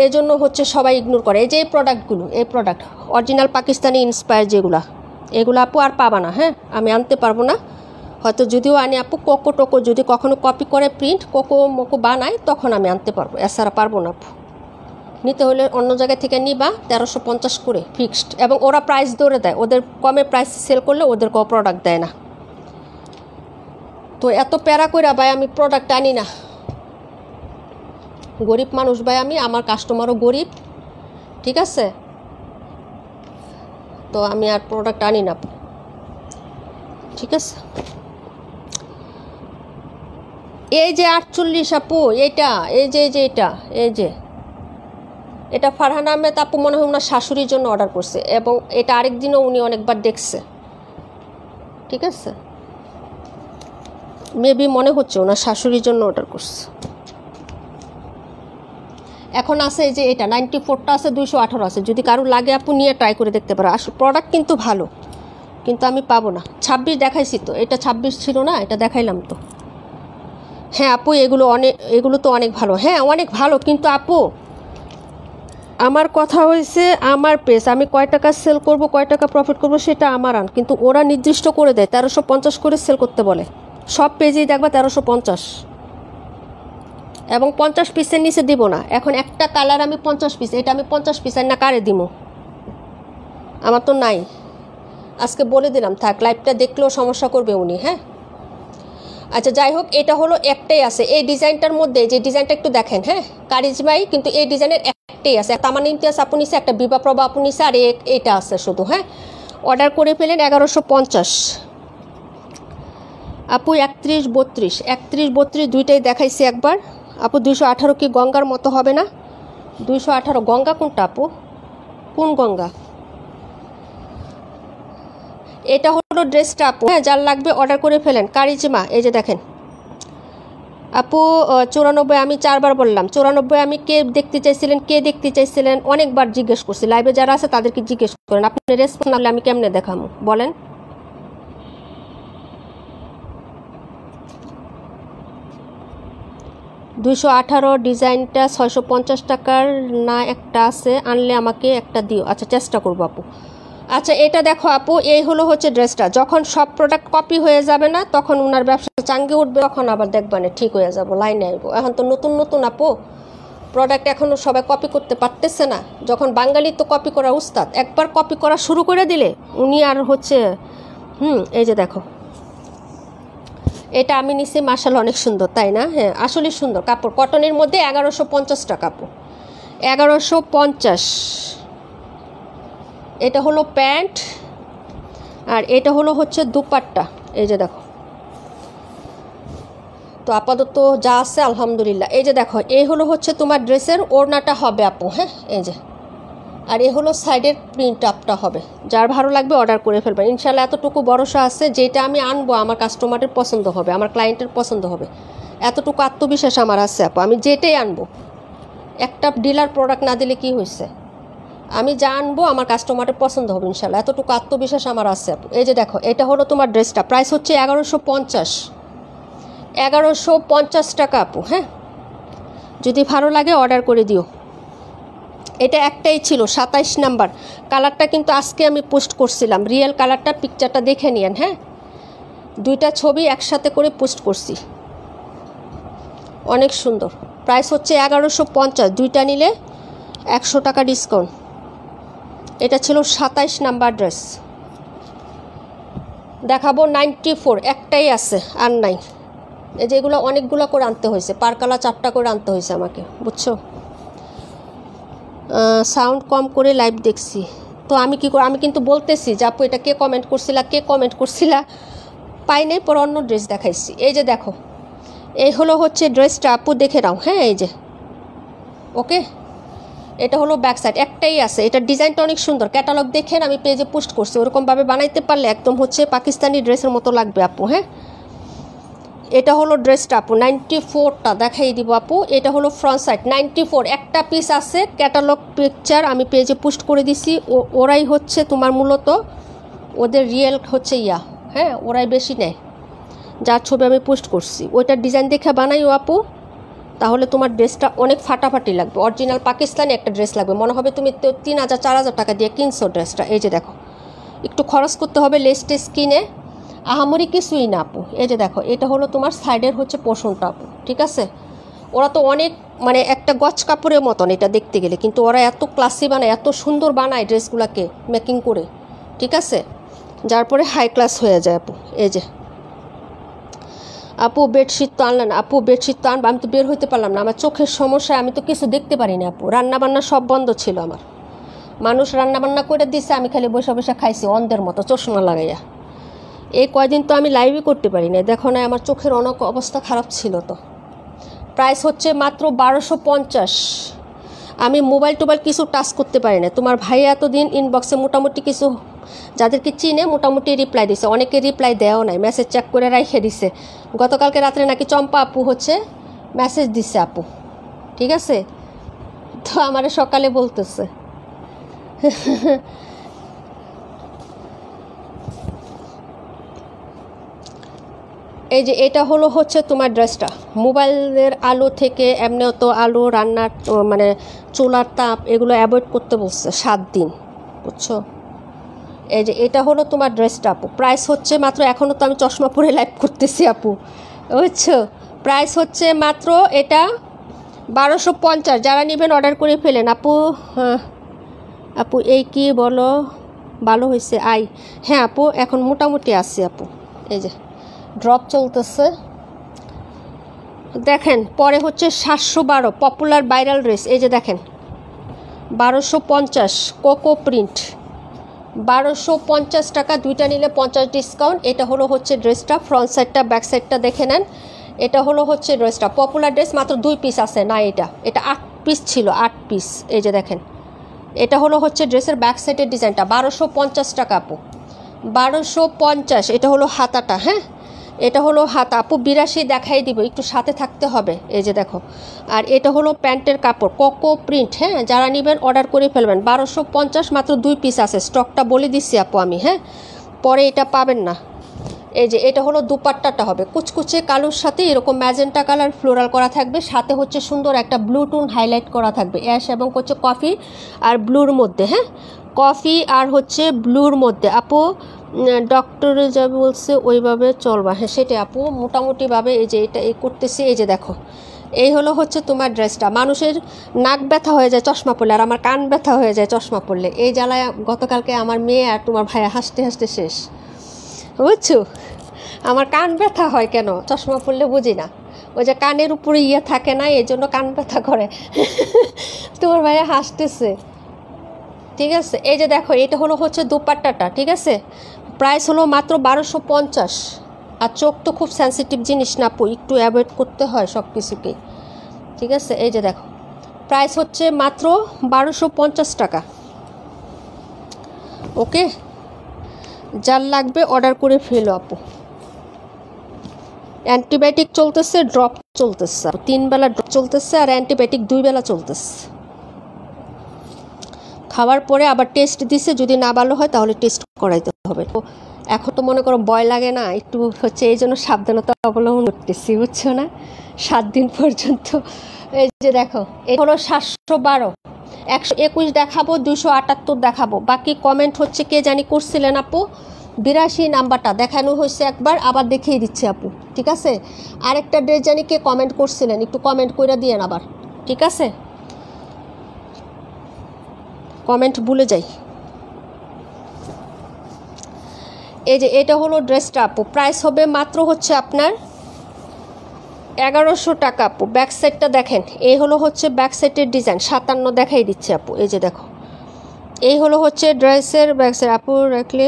এই জন্য হচ্ছে সবাই ইগনোর করে। এই যে এই প্রোডাক্টগুলো, এই প্রোডাক্ট অরিজিনাল পাকিস্তানি ইন্সপায়ার যেগুলো, এগুলো আপু আর পাবা না। হ্যাঁ, আমি আনতে পারবো না, হয়তো যদিও আনি আপু কোকো টোকো যদি কখনো কপি করে প্রিন্ট কোকো মোকো বানায় তখন আমি আনতে পারবো, এছাড়া পারবো না আপু। নিতে হলে অন্য জায়গা থেকে নিবা 1350 করে ফিক্সড, এবং ওরা প্রাইস ধরে দেয়, ওদের কমে প্রাইস সেল করলে ওদের কোনো প্রোডাক্ট দেয় না। তো এত প্যারা কইরা ভাই আমি প্রোডাক্ট আনি না, গরিব মানুষ ভাই আমি, আমার কাস্টমারও গরিব, ঠিক আছে। তো আমি আর প্রোডাক্ট আনি না, ঠিক আছে। এই যে 48 আপু, এইটা এই যে এটা ফারহান আহমেদ আপু মনে হয় ওনার শাশুড়ির জন্য অর্ডার করছে, এবং এটা আরেকদিনও উনি অনেকবার দেখছে, ঠিক আছে। মেবি মনে হচ্ছে ওনার শাশুড়ির জন্য অর্ডার করছে। এখন আছে এই যে এটা 94টা আছে, 218 আছে, যদি কারো লাগে আপু নিয়ে ট্রাই করে দেখতে পারো। আসলে প্রোডাক্ট কিন্তু ভালো, কিন্তু আমি পাবো না। 26 দেখাইছি তো, এটা 26 ছিল না, এটা দেখাইলাম তো। হ্যাঁ আপু, এগুলো তো অনেক ভালো, হ্যাঁ অনেক ভালো, কিন্তু আপু আমার কথা হয়েছে আমার পেজ, আমি কয় টাকা সেল করব, কয় টাকা প্রফিট করব সেটা আমার আন, কিন্তু ওরা নির্দিষ্ট করে দেয় 1350 করে সেল করতে বলে। সব পেজেই দেখবা 1350, এবং 50 পিসের নিচে দিব না। এখন একটা কালার আমি 50 পিস, এটা আমি 50 পিসের না কারে দিব, আমার তো নাই। আজকে বলে দিলাম, থাক, লাইভটা দেখলেও সমস্যা করবে উনি। হ্যাঁ আচ্ছা, যাই হোক, এটা হলো একটাই আছে এই ডিজাইনটার মধ্যে, যে ডিজাইনটা একটু দেখেন। হ্যাঁ, কারিজমাই, কিন্তু এই ডিজাইনের একটাই আছে, তামান ইমতিয়াজ আপু নিছে, একটা বিবা প্রভা আপু নিছে, আর এটা আছে শুধু। হ্যাঁ, অর্ডার করে ফেলেন 1150 আপু। 31 32 দুইটাই দেখাইছি একবার আপু। 218 কি গঙ্গার মতো হবে না? 218 গঙ্গা কোনটা আপু, কোন গঙ্গা? এটা হলো ড্রেসটা আপু। হ্যাঁ, যার লাগবে অর্ডার করে ফেলেন। কারিজমা, এই যে দেখেন আপু। 94 আমি 4 বার বললাম। 94 আমি কে দেখতে চাইছিলেন অনেকবার জিজ্ঞেস করছি। লাইভে যারা আছে তাদেরকে জিজ্ঞেস করেন, আপনি রেসপন্স না হলে আমি কেমনে দেখাবো বলেন। $218 ডিজাইনটা 650 টাকার না, একটা আছে, আনলে আমাকে একটা দিও। আচ্ছা, চেষ্টা করবো আপু। আচ্ছা, এটা দেখো আপু, এই হচ্ছে ড্রেসটা। যখন সব প্রোডাক্ট কপি হয়ে যাবে না, তখন ওনার ব্যবসা চাঙ্গে উঠবে, তখন আবার দেখবা না ঠিক হয়ে যাবো, লাইনে আইবো। এখন তো নতুন আপু, প্রোডাক্ট এখনও সবাই কপি করতে পারতেছে না। যখন বাঙালি তো কপি করা উস্তাদ, একবার কপি করা শুরু করে দিলে উনি আর হচ্ছে এই যে দেখো, এটা আমি নিছি, মাশাআল্লাহ অনেক সুন্দর, তাই না? হ্যাঁ আসলে সুন্দর কাপড়, কটনের মধ্যে 1150 টাকা আপু, 1150। এটা হলো প্যান্ট আর এটা হলো হচ্ছে দুপাট্টা, এই যে দেখো। তো আপাতত যা আছে আলহামদুলিল্লাহ। এই যে দেখো, এই হলো হচ্ছে তোমার ড্রেসের ওড়নাটা হবে আপু, হ্যাঁ এই যে, আর এ হলো সাইডের প্রিন্ট আপটা হবে। যার ভালো লাগবে অর্ডার করে ফেলবেন ইনশাল্লাহ। এতটুকু ভরসা আছে, যেটা আমি আনবো আমার কাস্টমারের পছন্দ হবে, আমার ক্লায়েন্টের পছন্দ হবে, এতটুকু আত্মবিশ্বাস আমার আছে আপু। আমি যেটাই আনবো, একটা ডিলার প্রোডাক্ট না দিলে কি হয়েছে, আমি যা আনবো আমার কাস্টমারের পছন্দ হবে ইনশাল্লাহ, এতটুকু আত্মবিশ্বাস আমার আছে আপু। এই যে দেখো, এটা হলো তোমার ড্রেসটা, প্রাইস হচ্ছে 1150, 1150 টাকা আপু। হ্যাঁ যদি ভালো লাগে অর্ডার করে দিও। এটা একটাই ছিল 27 নাম্বার কালারটা, কিন্তু আজকে আমি পোস্ট করছিলাম রিয়েল কালারটা, পিকচারটা দেখে নিয়েন। হ্যাঁ দুইটা ছবি একসাথে করে পোস্ট করছি, অনেক সুন্দর। প্রাইস হচ্ছে 1150, দুইটা নিলে 100 টাকা ডিসকাউন্ট। এটা ছিল 27 নাম্বার ড্রেস। দেখাবো 94, একটাই আছে আর নাই। এই যে এগুলো অনেকগুলো করে আনতে হয়েছে, পার কালার 4টা করে আনতে হয়েছে আমাকে, বুঝছো? সাউন্ড কম করে লাইভ দেখছি তো আমি কি করে, আমি কিন্তু বলতেছি যে আপু এটা কে কমেন্ট করছিলা, পাই নাই, পর অন্য ড্রেস দেখাইছি। এই যে দেখো, এই হলো হচ্ছে ড্রেসটা আপু, দেখে নাও। হ্যাঁ এই যে, ওকে, এটা হলো ব্যাক সাইড, একটাই আছে। এটা ডিজাইনটা অনেক সুন্দর, ক্যাটালগ দেখেন, আমি পেজে পোস্ট করছি। ওরকমভাবে বানাইতে পারলে একদম হচ্ছে পাকিস্তানি ড্রেসের মতো লাগবে আপু। হ্যাঁ এটা হলো ড্রেসটা আপু, 94টা দেখাই দিব আপু। এটা হলো ফ্রন্ট সাইড, 94, একটা পিস আছে, ক্যাটালগ পিকচার আমি পেজে পোস্ট করে দিছি। ওরাই হচ্ছে তোমার মূলত ওদের রিয়েল হচ্ছে হ্যাঁ ওরাই বেশি নেয়, যার ছবি আমি পোস্ট করছি। ওইটার ডিজাইন দেখে বানাইও আপু, তাহলে তোমার ড্রেসটা অনেক ফাটাফাটি লাগবে। অরিজিনাল পাকিস্তানি একটা ড্রেস লাগবে, মনে হবে তুমি 3000-4000 টাকা দিয়ে কিনছো ড্রেসটা। এই যে দেখো, একটু খরচ করতে হবে, লেস টেস কিনে, আহামরি কিছুই না আপু। এই যে দেখো, এটা হলো তোমার সাইডের হচ্ছে পোর্শনটা আপু, ঠিক আছে? ওরা তো অনেক মানে একটা গজ কাপড়ের মতন এটা দেখতে গেলে, কিন্তু ওরা এত ক্লাসি বানায়, এত সুন্দর বানায় ড্রেসগুলোকে মেকিং করে, ঠিক আছে? যার পরে হাই ক্লাস হয়ে যায় আপু। এই যে আপু বেডশিট তো আনলেন, আপু বেডশিট তো আনবো, আমি তো বের হইতে পারলাম না, আমার চোখের সমস্যায় আমি তো কিছু দেখতে পারি না আপু। রান্নাবান্না সব বন্ধ ছিল আমার, মানুষ রান্নাবান্না করে দিচ্ছে, আমি খালি বসে বসে খাইছি অন্ধের মতো চশমা লাগাইয়া। এই কয়দিন তো আমি লাইভই করতে পারি না, দেখো না আমার চোখের অনেক অবস্থা খারাপ ছিল। তো প্রাইস হচ্ছে মাত্র 1250। আমি মোবাইল টোবাইল কিছু টাচ করতে পারি না। তোমার ভাই এতদিন ইনবক্সে মোটামুটি কিছু যাদেরকে চিনে মোটামুটি রিপ্লাই দিছে, অনেকে রিপ্লাই দেওয়াও নাই, মেসেজ চেক করে রাখে দিছে। গতকালকে রাত্রে নাকি চম্পা আপু হচ্ছে মেসেজ দিছে আপু, ঠিক আছে? তো আমার সকালে বলতেছে এই যে এটা হলো হচ্ছে তোমার ড্রেসটা, মোবাইলের আলো থেকে এমনিও তো আলো, রান্নার মানে চুলার তাপ এগুলো অ্যাভয়েড করতে বলছে 7 দিন, বুঝছো? এই যে এটা হলো তোমার ড্রেসটা আপু, প্রাইস হচ্ছে মাত্র, এখনও তো আমি চশমা পরে লাইভ করতেছি আপু, বুঝছো? প্রাইস হচ্ছে মাত্র এটা 1250। যারা নেবেন অর্ডার করে ফেলেন আপু। হ্যাঁ আপু এই কি বলো, ভালো হয়েছে আই? হ্যাঁ আপু এখন মোটামুটি আছে আপু। এই যে ড্রপ চলতেছে দেখেন। পরে হচ্ছে 712 পপুলার ভাইরাল ড্রেস, এই যে দেখেন 1250 কোকো প্রিন্ট, 1250 টাকা, দুইটা নিলে 50 ডিসকাউন্ট। এটা হলো হচ্ছে ড্রেসটা, ফ্রন্ট সাইডটা ব্যাক সাইডটা দেখে নেন। এটা হলো হচ্ছে ড্রেসটা, পপুলার ড্রেস, মাত্র 2 পিস আছে না, এটা 8 পিস ছিল, 8 পিস। এই যে দেখেন, এটা হলো হচ্ছে ড্রেসের ব্যাক সাইডের ডিজাইনটা, 1250 টাকা আপু, 1250। এটা হলো হাতাটা, হ্যাঁ এটা হলো হাতা আপু, 82 দেখাই দিব, একটু সাথে থাকতে হবে। এই যে দেখো, আর এটা হলো প্যান্টের কাপড় কোকো প্রিন্ট। হ্যাঁ যারা নেবেন অর্ডার করে ফেলবেন, 1250, মাত্র 2 পিস আছে, স্টকটা বলে দিচ্ছি আপু আমি। হ্যাঁ পরে এটা পাবেন না। এই যে এটা হলো দুপাট্টাটা হবে কুচকুচে কালোর সাথে এরকম ম্যাজেন্টা কালার ফ্লোরাল করা থাকবে, সাথে হচ্ছে সুন্দর একটা ব্লু টোন হাইলাইট করা থাকবে, অ্যাশ এবং হচ্ছে কফি আর ব্লুর মধ্যে। হ্যাঁ কফি আর হচ্ছে ব্লুর মধ্যে আপু, ডক্টরে যা বলছে ওইভাবে চলবা। হ্যাঁ সেটাই আপু, মোটামুটিভাবে এই যে এটা এই করতেছি। এই যে দেখো, এই হলো হচ্ছে তোমার ড্রেসটা। মানুষের নাক ব্যথা হয়ে যায় চশমা পরলে, আর আমার কান ব্যথা হয়ে যায় চশমা পরলে। এই জ্বালায় গতকালকে আমার মেয়ে আর তোমার ভাইয়া হাসতে হাসতে শেষ, বুঝছো? আমার কান ব্যথা হয় কেন চশমা পরলে বুঝি না। ওই যে কানের উপরে ইয়ে থাকে না, এই জন্য কান ব্যথা করে। তোমার ভাইয়া হাসতেছে, ঠিক আছে? এই যে দেখো, এটা হলো হচ্ছে দুপাট্টাটা, ঠিক আছে? প্রাইস হলো মাত্র 1250। আর চোখ তো খুব সেন্সিটিভ জিনিস না আপু, একটু অ্যাভয়েড করতে হয় সব কিছুকে, ঠিক আছে? এই যে দেখো, প্রাইস হচ্ছে মাত্র 1250 টাকা। ওকে, যার লাগবে অর্ডার করে ফেলো আপু। অ্যান্টিবায়োটিক চলতেছে, ড্রপ চলতেছে, 3 বেলা ড্রপ চলতেছে, আর অ্যান্টিবায়োটিক 2 বেলা চলতেছে। খাওয়ার পরে আবার টেস্ট দিছে, যদি না ভালো হয় তাহলে টেস্ট করাইতে হবে। তো এখন তো মনে করো ভয় লাগে না একটু, হচ্ছে এই জন্য সাবধানতা অবলম্বন করতেছি, বুঝছো না? 7 দিন পর্যন্ত। এই যে দেখো, এই হলো 712, 121 দেখাবো, 278 দেখাবো। বাকি কমেন্ট হচ্ছে কে জানি করছিলেন আপু, 82 নাম্বারটা দেখানো হয়েছে একবার, আবার দেখিয়ে দিচ্ছি আপু, ঠিক আছে? আরেকটা ড্রেস জানি কে কমেন্ট করছিলেন, একটু কমেন্ট করে দিয়েন আবার, ঠিক আছে? কমেন্ট ভুলে যাই। এই যে এটা হলো ড্রেসটা আপু, প্রাইস হবে মাত্র হচ্ছে আপনার 1100 টাকা আপু। ব্যাক সাইডটা দেখেন, এই হলো হচ্ছে ব্যাক সাইডের ডিজাইন, 57 দেখাই দিচ্ছে আপু। এই যে দেখো, এই হলো হচ্ছে ড্রেসের ব্যাক সাইড। আপু রাখলে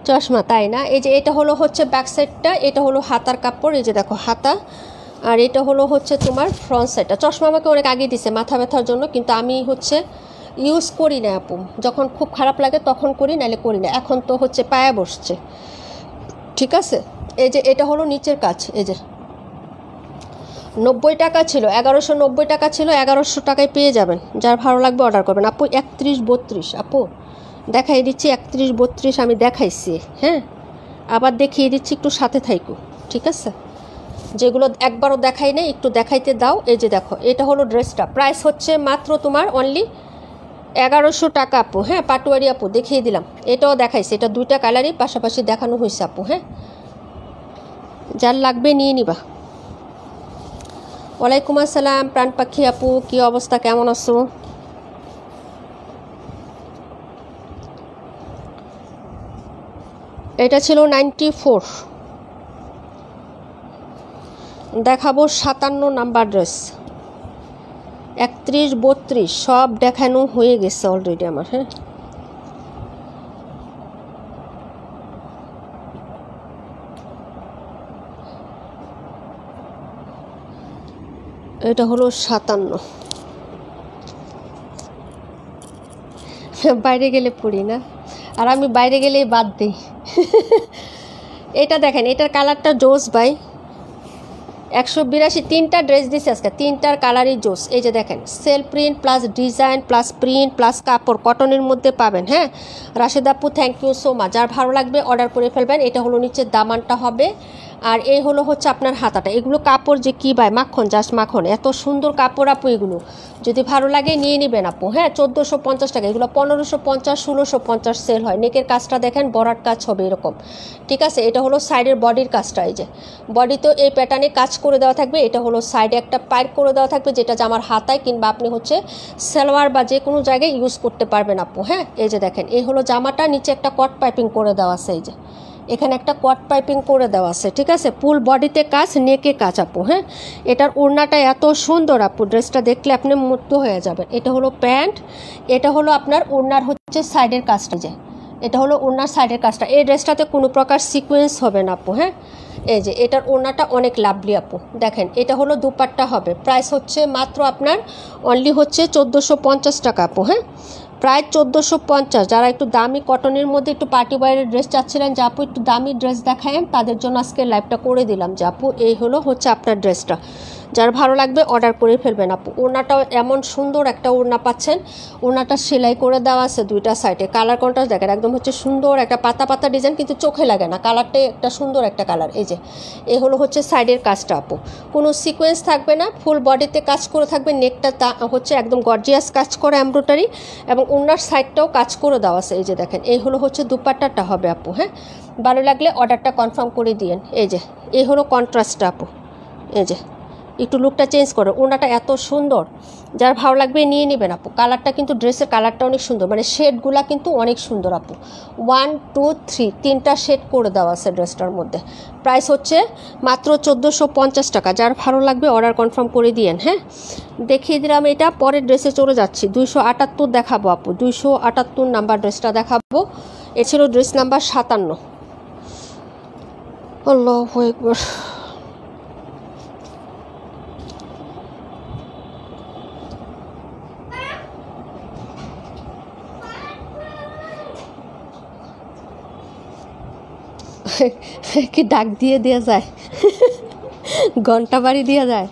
চশমা, তাই না? এই যে এটা হলো হচ্ছে ব্যাক সাইডটা, এটা হলো হাতার কাপড়, এই যে দেখো হাতা। আর এটা হলো হচ্ছে তোমার ফ্রন্ট সাইডটা। চশমা আমাকে অনেক আগে দিছে মাথা ব্যথার জন্য, কিন্তু আমি হচ্ছে ইউজ করি না আপু, যখন খুব খারাপ লাগে তখন করি, নাহলে করি না। এখন তো হচ্ছে পায়ে বসছে, ঠিক আছে? এই যে এটা হলো নিচের কাজ, এই যে 90 টাকা ছিল, 1190 টাকা ছিল, 1100 টাকায় পেয়ে যাবেন। যার ভালো লাগবে অর্ডার করবেন আপু। 31-32 আপু দেখাই দিচ্ছি, 31-32 আমি দেখাইছি, হ্যাঁ? আবার দেখিয়ে দিচ্ছি, একটু সাথে থাইকো, ঠিক আছে? যেগুলো একবারও দেখাই নেই একটু দেখাইতে দাও। এই যে দেখো, এটা হলো ড্রেসটা, প্রাইস হচ্ছে মাত্র তোমার অনলি 1100 টাকা আপু, হ্যাঁ? পাটুয়ারি আপু দেখিয়ে দিলাম, এটাও দেখাইছি, এটা 2টা কালারই পাশাপাশি দেখানো হয়েছে আপু, হ্যাঁ? যার লাগবে নিয়ে নিবা। ওয়ালাইকুম আসসালাম প্রাণ পাখি আপু, কি অবস্থা, কেমন আছো? এটা ছিল 94। দেখাবো 57 নাম্বার ড্রেস, 31-32 সব দেখানো হয়ে গেছে অলরেডি আমার, হ্যাঁ? এটা হলো 57। বাইরে গেলে পড়ি না, আর আমি বাইরে গেলেই বাদ দিই। এটা দেখেন, এটার কালারটা জোস ভাই, 182। 3টা ড্রেস দিছে আজকে, 3টার কালারই জোস। এই যে দেখেন, সেল print plus design plus print plus কাপড় কটনের মধ্যে পাবেন, হ্যাঁ? রাশেদ আপু থ্যাংক ইউ সো মাচ। যার ভালো লাগবে অর্ডার করে ফেলবেন। এটা হলো নিচের দামানটা হবে, আর এই হলো হচ্ছে আপনার হাতাটা। এগুলো কাপড় যে কী ভাই, মাখন, জাস্ট মাখন, এত সুন্দর কাপড় আপু। এগুলো যদি ভালো লাগে নিয়ে নেবেন আপু, হ্যাঁ? 1450 টাকা, এগুলো 1550 1650 সেল হয়। নেকের কাজটা দেখেন, বরাট কাজ হবে এরকম, ঠিক আছে? এটা হলো সাইডের বডির কাজটা, এই যে বডিতে এই প্যাটার্নে কাজ করে দেওয়া থাকবে। এটা হলো সাইডে একটা পাইপ করে দেওয়া থাকবে, যেটা জামার হাতায় কিংবা আপনি হচ্ছে সালোয়ার বা যে কোনো জায়গায় ইউজ করতে পারবেন আপু, হ্যাঁ? এই যে দেখেন, এই হলো জামাটা, নিচে একটা কট পাইপিং করে দেওয়া আছে, এই যে এখানে একটা কট পাইপিং করে দেওয়া আছে, ঠিক আছে? ফুল বডিতে কাজ, নেকে কাজ আপু, হ্যাঁ? এটার ওড়নাটা এত সুন্দর আপু, ড্রেসটা দেখলে আপনি মুগ্ধ হয়ে যাবেন। এটা হলো প্যান্ট, এটা হলো আপনার ওড়নার হচ্ছে সাইডের কাজটা, যে এটা হলো ওড়নার সাইডের কাজটা। এই ড্রেসটাতে কোনো প্রকার সিকোয়েন্স হবে না আপু, হ্যাঁ? এই যে এটার ওড়নাটা অনেক লাভলি আপু, দেখেন। এটা হলো দুপাট্টা হবে, প্রাইস হচ্ছে মাত্র আপনার অনলি হচ্ছে 1450 টাকা আপু, হ্যাঁ? প্রায় 1450। যারা একটু দামি কটনের মধ্যে একটু পার্টি ওয়্যারের ড্রেস চাচ্ছিলেন যে আপু একটু দামি ড্রেস দেখায়েন, তাদের জন্য আজকে লাইভটা করে দিলাম যে আপু এই হলো হচ্ছে আপনার ড্রেসটা। যার ভালো লাগবে অর্ডার করে ফেলবেন আপু। ওড়নাটাও এমন সুন্দর একটা ওড়না পাচ্ছেন, ওড়নাটা সেলাই করে দেওয়া আছে 2টা সাইডে। কালার কন্ট্রাস্ট দেখেন, একদম হচ্ছে সুন্দর একটা পাতা পাতা ডিজাইন, কিন্তু চোখে লাগে না, কালারটাই একটা সুন্দর একটা কালার। এই যে এই হলো হচ্ছে সাইডের কাজটা আপু, কোনো সিকোয়েন্স থাকবে না, ফুল বডিতে কাজ করে থাকবে। নেকটা হচ্ছে একদম গর্জিয়াস কাজ করে এমব্রয়ডারি, এবং ওড়নার সাইডটাও কাজ করে দেওয়া আছে। এই যে দেখেন, এই হলো হচ্ছে দুপাট্টাটা হবে আপু, হ্যাঁ? ভালো লাগলে অর্ডারটা কনফার্ম করে দিয়েন। এই যে এই হলো কন্ট্রাস্টটা আপু, এই যে একটু লুকটা চেঞ্জ করো। ওড়নাটা এত সুন্দর, যার ভালো লাগবে নিয়ে নেবেন আপু। কালারটা কিন্তু ড্রেসের কালারটা অনেক সুন্দর, মানে শেডগুলা কিন্তু অনেক সুন্দর আপু। 1 2 3 তিনটা শেড করে দেওয়া আছে ড্রেসটার মধ্যে। প্রাইস হচ্ছে মাত্র 1450 টাকা। যার ভালো লাগবে অর্ডার কনফার্ম করে দিয়েন। হ্যাঁ, দেখিয়ে দিলাম এটা। পরের ড্রেসে চলে যাচ্ছি, 278 দেখাবো আপু। 278 নাম্বার ড্রেসটা দেখাবো। এ ছিল ড্রেস নাম্বার 57। আল্লাহু আকবার। কি ডাক দিয়ে দেওয়া যায়, ঘন্টা বাড়ি দেওয়া যায়।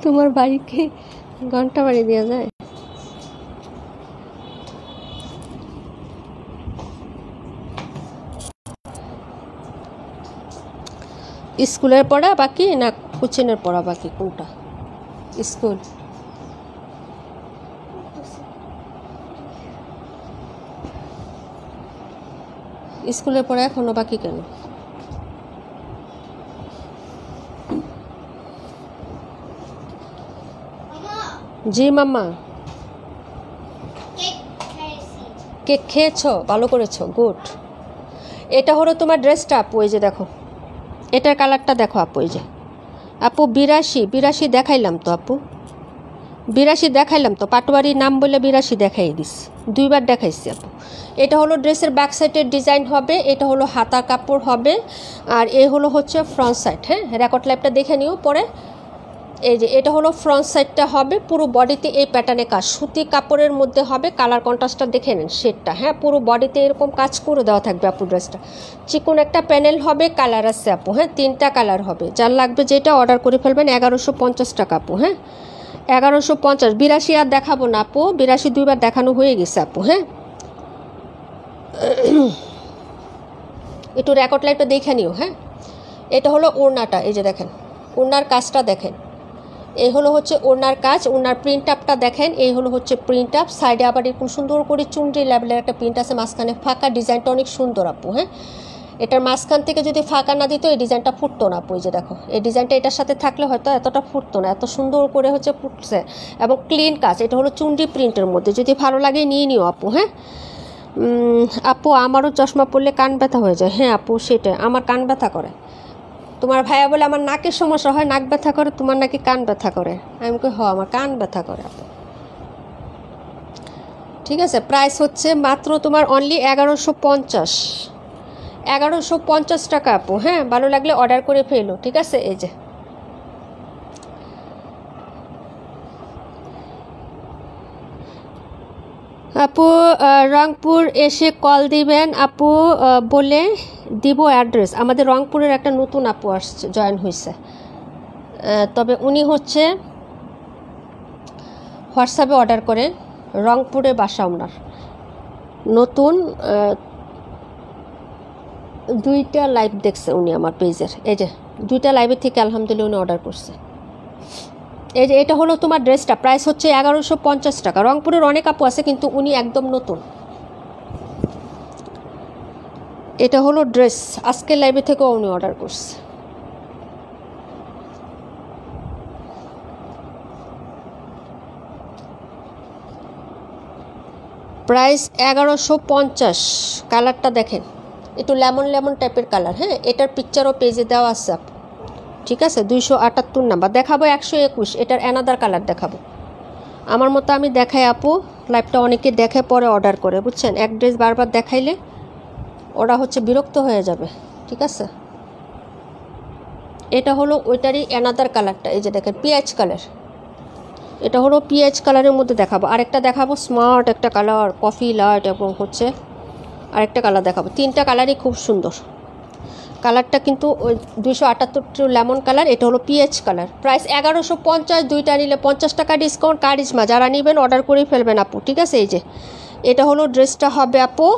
তোমার বাড়ি কি ঘন্টা বাড়ি দেওয়া যায়? স্কুলের পড়া বাকি না কোচিংয়ের পড়া বাকি, কোনটা? স্কুল। স্কুলের পড়া এখনো বাকি কেন? জি মাম্মা। কেক খেয়েছো? ভালো করেছো, গুড। এটা হলো তোমার ড্রেসটা আপু, এই যে দেখো, এটার কালারটা দেখো আপু। এই যে আপু 82 দেখাইলাম তো আপু, 82 দেখাইলাম তো। পাটোয়ারির নাম বলে 82 দেখাই দিস, দুইবার দেখাইছি আপু। এটা হলো ড্রেসের ব্যাক সাইডের ডিজাইন হবে, এটা হলো হাতার কাপড় হবে, আর এ হলো হচ্ছে ফ্রন্ট সাইড। হ্যাঁ, রেকর্ড লাইভটা দেখে নিও পরে। এই যে এটা হলো ফ্রন্ট সাইডটা হবে, পুরো বডিতে এই প্যাটার্নে কাজ, সুতি কাপড়ের মধ্যে হবে। কালার কন্ট্রাস্টটা দেখে নিন শেডটা। হ্যাঁ, পুরো বডিতে এরকম কাজ করে দেওয়া থাকবে আপু ড্রেসটা। চিকন একটা প্যানেল হবে, কালার আছে আপু। হ্যাঁ, 3টা কালার হবে। যার লাগবে যেটা অর্ডার করে ফেলবেন। 1150 টাকা আপু। হ্যাঁ, 1150। 82 আর দেখাবো না আপু, 82 দুইবার দেখানো হয়ে গেছে আপু। হ্যাঁ, একটু রেকর্ড লাইভটা দেখে নিও। হ্যাঁ, এটা হলো ওড়নাটা, এই যে দেখেন ওড়নার কাজটা দেখেন। এই হলো হচ্ছে ওড়নার কাজ, ওড়নার প্রিন্ট আপটা দেখেন। এই হলো হচ্ছে প্রিন্ট আপ। সাইডে আবার এরকম সুন্দর করে চুনরি লেভেলের একটা প্রিন্ট আছে, মাঝখানে ফাঁকা। ডিজাইনটা অনেক সুন্দর আপু। হ্যাঁ, এটার মাঝখান থেকে যদি ফাঁকা না দিত এই ডিজাইনটা ফুটতো না আপু। এই যে দেখো, এই ডিজাইনটা এটার সাথে থাকলে হয়তো এতটা ফুটতো না, এত সুন্দর করে হচ্ছে ফুটছে এবং ক্লিন কাজ। এটা হলো চুনরি প্রিন্টের মধ্যে, যদি ভালো লাগে নিয়ে নিও আপু। হ্যাঁ আপু, আমারও চশমা পরলে কান ব্যথা হয়ে যায়। হ্যাঁ আপু, সেটা আমার কান ব্যথা করে। তোমার ভাইয়া বলে আমার নাকের সমস্যা হয়, নাক ব্যথা করে, তোমার নাকি কান ব্যথা করে। আমি কই আমার কান ব্যথা করে আপু। ঠিক আছে, প্রাইস হচ্ছে মাত্র তোমার অনলি 1150 টাকা আপু। হ্যাঁ, ভালো লাগলে অর্ডার করে ফেলো। ঠিক আছে, এই যে আপু রংপুর এসে কল দিবেন আপু, বলে দিব অ্যাড্রেস। আমাদের রংপুরের একটা নতুন আপু আসছে, জয়েন হয়েছে। তবে উনি হচ্ছে হোয়াটসঅ্যাপে অর্ডার করে, রংপুরে বাসা ওনার। নতুন 2টা লাইভ দেখছে উনি আমার পেজের। এই যে 2টা লাইভের থেকে আলহামদুলিল্লাহ উনি অর্ডার করছে। এই যে এটা হলো তোমার ড্রেসটা, প্রাইস হচ্ছে 1150 টাকা। রংপুরের অনেক আপু আছে কিন্তু উনি একদম নতুন। এটা হলো ড্রেস, আজকের লাইভে থেকেও উনি অর্ডার করছে। প্রাইস 1150। কালারটা দেখেন, একটু লেমন টাইপের কালার। হ্যাঁ, এটার পিকচারও পেজে দেওয়া আছে আপু। ঠিক আছে, 278 নাম্বার দেখাবো। 121 এটার অ্যানাদার কালার দেখাবো। আমার মতো আমি দেখাই আপু, লাইভটা অনেকে দেখে পরে অর্ডার করে, বুঝছেন। এক ড্রেস বারবার দেখাইলে ওরা হচ্ছে বিরক্ত হয়ে যাবে। ঠিক আছে, এটা হলো ওইটারই অ্যানাদার কালারটা। এই যে দেখেন পিঁয়াজ কালার, এটা হলো পিঁয়াজ কালারের মধ্যে দেখাবো। আরেকটা দেখাবো স্মার্ট একটা কালার, কফি লাইট, এবং হচ্ছে আরেকটা কালার দেখাবো। 3টা কালারই খুব সুন্দর। কালারটা কিন্তু ওই 278 লেমন কালার, এটা হলো পিএইচ কালার। প্রাইস 1150, 2টা নিলে 50 টাকা ডিসকাউন্ট। কারিজমা যারা নেবেন অর্ডার করেই ফেলবেন আপু। ঠিক আছে, এই যে এটা হলো ড্রেসটা হবে আপু।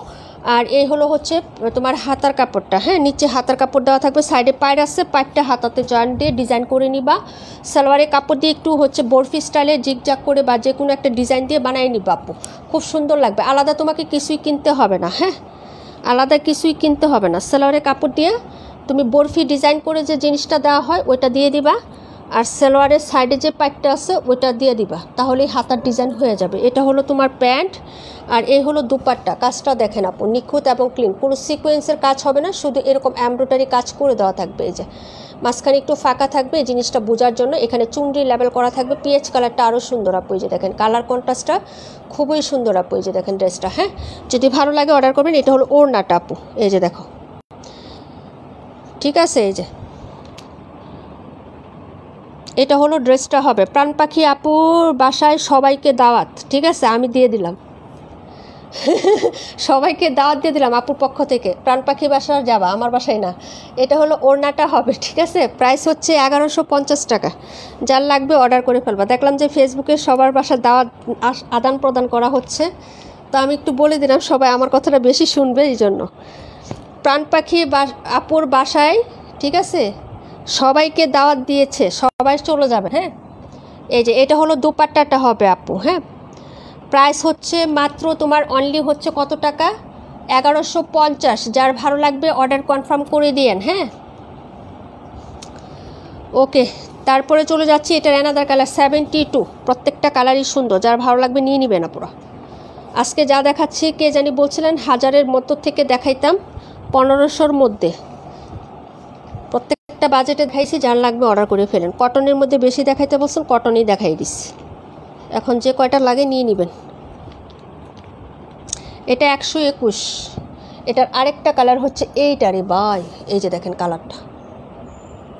আর এই হলো হচ্ছে তোমার হাতার কাপড়টা। হ্যাঁ, নিচে হাতার কাপড় দেওয়া থাকবে, সাইডে পায়ের আছে, পাইপটা হাতাতে জয়েন্ট দিয়ে ডিজাইন করে নিবা। সালোয়ারের কাপড় দিয়ে একটু হচ্ছে বরফি স্টাইলে জিগজাগ করে বা যে কোনো একটা ডিজাইন দিয়ে বানিয়ে নিবা আপু, খুব সুন্দর লাগবে। আলাদা তোমাকে কিছুই কিনতে হবে না। হ্যাঁ, আলাদা কিছুই কিনতে হবে না, সালোয়ারের কাপড় দিয়ে তুমি বরফি ডিজাইন করে যে জিনিসটা দেওয়া হয় ওইটা দিয়ে দিবা, আর সালোয়ারের সাইডে যে পাইপটা আছে ওইটা দিয়ে দিবা, তাহলেই হাতার ডিজাইন হয়ে যাবে। এটা হলো তোমার প্যান্ট, আর এই হলো দুপাট্টা। কাজটা দেখেন আপু, নিখুঁত এবং ক্লিন, কোনো সিকোয়েন্সের কাজ হবে না, শুধু এরকম এমব্রয়ডারি কাজ করে দেওয়া থাকবে। এই যে মাঝখানে একটু ফাঁকা থাকবে এই জিনিসটা বোঝার জন্য, এখানে চুনরি লেবেল করা থাকবে। পিএইচ কালারটা আরও সুন্দর আপু, এই যে দেখেন কালার কন্ট্রাস্টটা খুবই সুন্দর আপু। এই যে দেখেন ড্রেসটা, হ্যাঁ যদি ভালো লাগে অর্ডার করবেন। এটা হলো ওড়নাটা আপু, এই যে দেখো, ঠিক আছে। এই যে এটা হলো ড্রেসটা হবে। প্রাণ পাখি আপুর বাসায় সবাইকে দাওয়াত, ঠিক আছে আমি দিয়ে দিলাম সবাইকে দাওয়াত দিয়ে দিলাম আপুর পক্ষ থেকে। প্রাণ পাখি বাসায় যাবা, আমার বাসায় না। এটা হলো ওড়নাটা হবে, ঠিক আছে। প্রাইস হচ্ছে 1150 টাকা। যার লাগবে অর্ডার করে ফেলবা। দেখলাম যে ফেসবুকে সবার বাসায় দাওয়াত আদান প্রদান করা হচ্ছে, তো আমি একটু বলে দিলাম, সবাই আমার কথাটা বেশি শুনবে এই জন্য। প্রাণ পাখি আপুর বাসায়, ঠিক আছে, সবাইকে দাওয়াত দিয়েছে, সবাই চলে যাবে, হ্যাঁ। এই যে এটা হলো দুপাট্টাটা হবে আপু, হ্যাঁ। প্রাইস হচ্ছে মাত্র তোমার অনলি হচ্ছে কত টাকা, 1150। যার ভালো লাগবে অর্ডার কনফার্ম করে দিয়েন, হ্যাঁ। ওকে, তারপরে চলে যাচ্ছি, এটার অ্যানাদার কালার 72। প্রত্যেকটা কালারই সুন্দর, যার ভালো লাগবে নিয়ে নিবে না পুরো। আজকে যা দেখাচ্ছি কে জানি বলছিলেন 1000-এর মধ্য থেকে দেখাইতাম, 1500-র মধ্যে প্রত্যেকটা বাজেটে দেখাইছি। যার লাগবে অর্ডার করে ফেলেন। কটনের মধ্যে বেশি দেখাইতে বলছেন, কটনই দেখাই দিচ্ছি। এখন যে কয়টা লাগে নিয়ে নেবেন। এটা 121। এটার আরেকটা কালার হচ্ছে এইটারে ভাই, এই যে দেখেন কালারটা,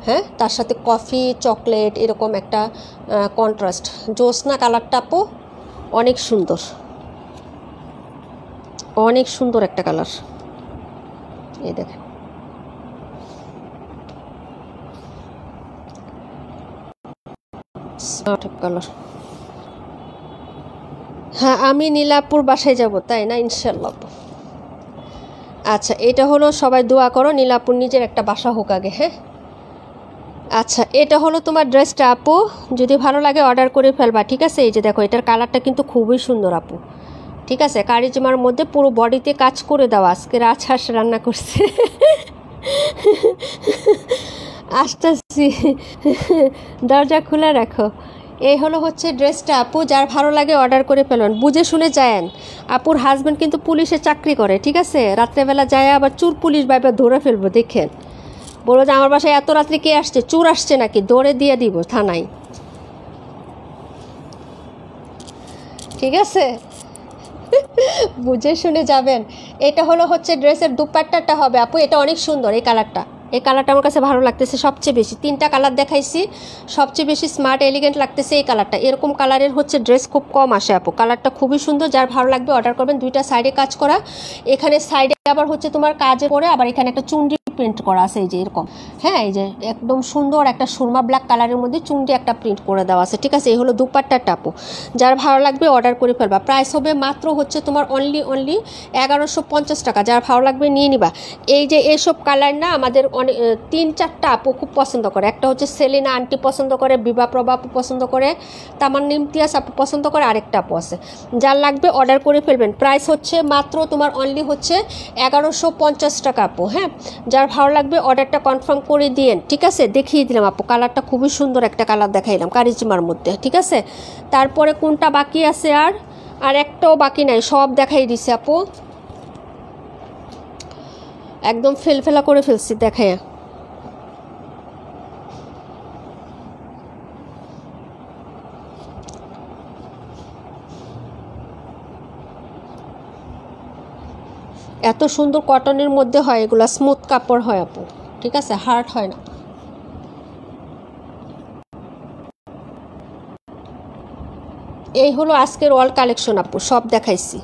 হ্যাঁ, তার সাথে কফি চকলেট এরকম একটা কন্ট্রাস্ট। জ্যোৎস্না কালারটা আপু অনেক সুন্দর, অনেক সুন্দর একটা কালার। এই দেখেন কালার। হ্যাঁ আমি নীলাপুর বাসায় যাব, তাই না? ইনশাল্লাহ। আচ্ছা এটা হলো, সবাই দোয়া করো নীলাপুর নিজের একটা বাসা হোক আগে, হ্যাঁ। আচ্ছা এটা হলো তোমার ড্রেসটা আপু, যদি ভালো লাগে অর্ডার করে ফেলবা, ঠিক আছে। এই যে দেখো এটার কালারটা কিন্তু খুবই সুন্দর আপু, ঠিক আছে। কারিজমার মধ্যে পুরো বডিতে কাজ করে দেওয়া। আজকে রাজহাঁস রান্না করছে আসতেছি, দরজা খুলে রাখো। এই হলো হচ্ছে ড্রেসটা আপু, যার ভালো লাগে অর্ডার করে ফেলুন। বুঝে শুনে যায়েন। আপুর হাজব্যান্ড কিন্তু পুলিশে চাকরি করে, ঠিক আছে। রাত্রেবেলা যায় আবার চুর পুলিশ ভাইবা ধরে ফেলবো, দেখেন। বলো যে আমার বাসায় এত রাত্রে কে আসছে, চোর আসছে নাকি, দৌড়ে দিয়ে দিব থানায়, ঠিক আছে। বুঝে শুনে যাবেন। এটা হলো হচ্ছে ড্রেসের দুপাট্টাটা হবে আপু, এটা অনেক সুন্দর। এই কালারটা, এই কালারটা আমার কাছে ভালো লাগতেছে সবচেয়ে বেশি। 3টা কালার দেখাইছি, সবচেয়ে বেশি স্মার্ট এলিগেন্ট লাগতেছে এই কালারটা। এরকম কালারের হচ্ছে ড্রেস খুব কম আসে আপু। কালারটা খুবই সুন্দর, যার ভালো লাগবে অর্ডার করবেন। 2টা সাইডে কাজ করা, এখানে সাইডে আবার হচ্ছে তোমার কাজে করে আবার এখানে একটা চুনরি প্রিন্ট করা আছে, এই যে এরকম, হ্যাঁ। এই যে একদম সুন্দর একটা সুরমা ব্ল্যাক কালারের মধ্যে চুনরি একটা প্রিন্ট করে দেওয়া আছে, ঠিক আছে। এই হলো দুপাট্টাটা আপু, যার ভালো লাগবে অর্ডার করে ফেলবা। প্রাইস হবে মাত্র হচ্ছে তোমার অনলি 1150 টাকা। যার ভালো লাগবে নিয়ে নিবা। এই যে এইসব কালার না আমাদের অনেক 3-4টা আপু খুব পছন্দ করে। একটা হচ্ছে সেলিনা আন্টি পছন্দ করে, বিভা প্রভা আপু পছন্দ করে, তামান্না ইমতিয়াজ আপু পছন্দ করে, আরেকটা আপু আছে। যার লাগবে অর্ডার করে ফেলবেন। প্রাইস হচ্ছে মাত্র তোমার অনলি হচ্ছে 1150 টাকা আপু, হ্যাঁ। যার ভালো লাগবে অর্ডারটা কনফার্ম করে দিয়েন, ঠিক আছে। দেখিয়ে দিলাম আপু, কালারটা খুবই সুন্দর একটা কালার দেখাইলাম কারিজমার মধ্যে, ঠিক আছে। তারপরে কোনটা বাকি আছে? আর একটাও বাকি নাই, সব দেখাই দিছে আপু, একদম ফেলফেলা করে ফেলছি দেখাইয়া। এত সুন্দর কটনের মধ্যে হয় এগুলা, স্মুথ কাপড় হয় আপু, ঠিক আছে, হার্ড হয় না। এই হলো আজকের অল কালেকশন আপু, সব দেখাইছি।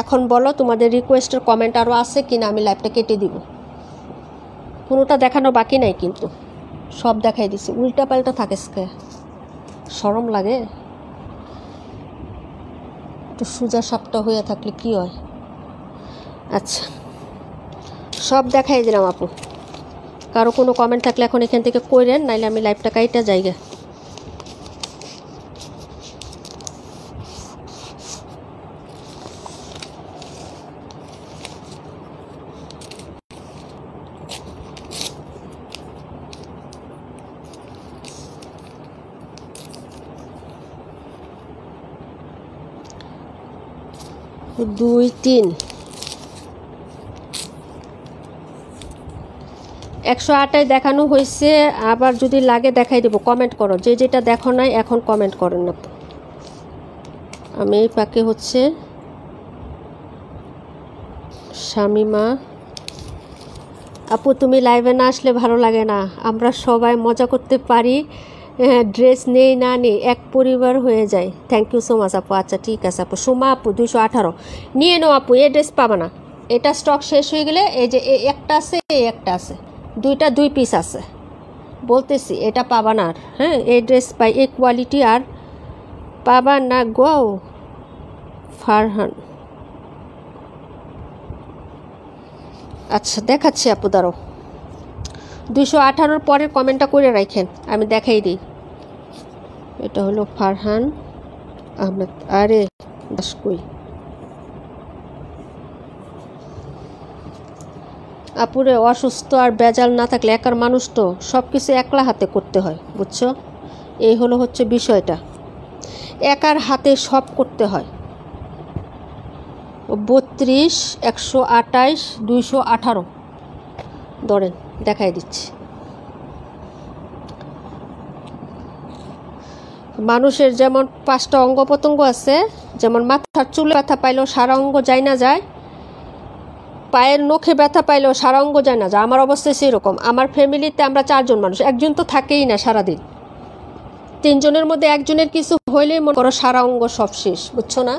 এখন বলো তোমাদের রিকোয়েস্টের কমেন্ট আরও আছে কিনা, আমি লাইভটা কেটে দিব। কোনোটা দেখানো বাকি নাই কিন্তু, সব দেখাই দিছি। উল্টা পাল্টা থাকিস কে, শরম লাগে? একটু সোজা সাপটা হয়ে থাকলে কি হয়? আচ্ছা সব দেখাই দিলাম আপু। কারো কোনো কমেন্ট থাকলে এখন এখান থেকে কইরেন, নাইলে আমি লাইভটা কাইটা যাইগে। 2 3 128 দেখানো হয়েছে, আবার যদি লাগে দেখাই দেবো। কমেন্ট করো, যে যেটা দেখো নাই এখন কমেন্ট করেন না। আমি এই পাকে হচ্ছে শামিমা আপু, তুমি লাইভে না আসলে ভালো লাগে না, আমরা সবাই মজা করতে পারি, ড্রেস নেই না নেই এক পরিবার হয়ে যায়। থ্যাংক ইউ সো মাচ আপু। আচ্ছা ঠিক আছে আপু। সোমা আপু 218 নিয়ে নাও আপু, এই ড্রেস পাবা না, এটা স্টক শেষ হয়ে গেলে এই যে একটা আছে, এই একটা আছে, দুইটা 2 পিস আছে, বলতেছি এটা পাবা না আর। হ্যাঁ, এই ড্রেস পাই, এই কোয়ালিটি আর পাবা না গো। ফারহান আচ্ছা দেখাচ্ছি আপু, দাঁড়ো 218 পরের কমেন্টটা করে রাখেন, আমি দেখাই দিই। এটা হলো ফারহান আহমেদ। আরে দাসকই আপুরে, অসুস্থ আর বেজাল না থাকলে একার মানুষ তো সব কিছু একলা হাতে করতে হয়, বুঝছো? এই হচ্ছে বিষয়টা, একার হাতে সব করতে হয়। 32 128 218 ধরেন দেখাই দিচ্ছি। মানুষের যেমন 5টা অঙ্গ প্রত্যঙ্গ আছে, যেমন মাথার চুলে ব্যথা পাইলেও সারা অঙ্গ যায় না যায়, পায়ের নখে ব্যথা পাইলেও সারা অঙ্গ যায় না যায়, আমার অবস্থা সেরকম। আমার ফ্যামিলিতে আমরা 4 জন মানুষ, একজন তো থাকেই না সারাদিন, 3 জনের মধ্যে একজনের কিছু হইলেই মনে করো সারা অঙ্গ সব শেষ, বুঝছো না?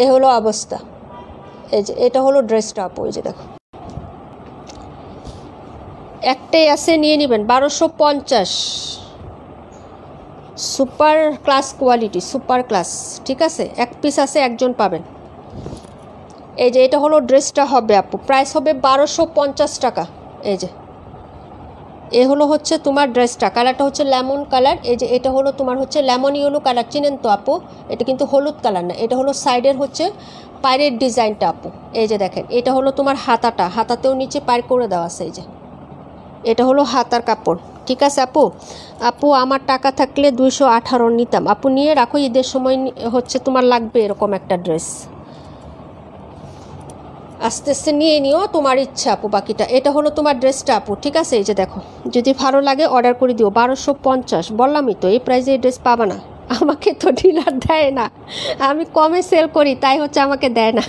এ হলো অবস্থা। এই যে এটা হলো ড্রেসটা আপু, এই যে দেখো একটাই আছে, নিয়ে নেবেন 1250, super class quality, super class, ঠিক আছে? 1 পিস আছে, একজন পাবেন। এই যে এটা হলো ড্রেসটা হবে আপু, প্রাইস হবে 1250 টাকা। এই যে এ হচ্ছে তোমার ড্রেসটা, কালারটা হচ্ছে লেমন কালার। এই যে এটা হলো তোমার হচ্ছে লেমন ইয়েলো কালার, চিনেন তো আপু? এটা কিন্তু হলুদ কালার না, এটা হলো সাইডের হচ্ছে পায়ের ডিজাইনটা আপু। এই যে দেখেন, এটা হলো তোমার হাতাটা, হাতাতেও নিচে পায়ের করে দেওয়া আছে। এই যে এটা হলো হাতার কাপড়, ঠিক আছে আপু? আপু আমার টাকা থাকলে 218 নিতাম আপু, নিয়ে রাখো, ঈদের সময় হচ্ছে তোমার লাগবে এরকম একটা ড্রেস, আস্তে আস্তে নিয়ে নিও, তোমার ইচ্ছা আপু বাকিটা। এটা হলো তোমার ড্রেসটা আপু, ঠিক আছে? এই যে দেখো, যদি ভালো লাগে অর্ডার করে দিও। 1250 বললামই তো, এই প্রাইসে এই ড্রেস পাবা না। আমাকে তো ডিলার দেয় না, আমি কমে সেল করি, তাই হচ্ছে আমাকে দেয় না।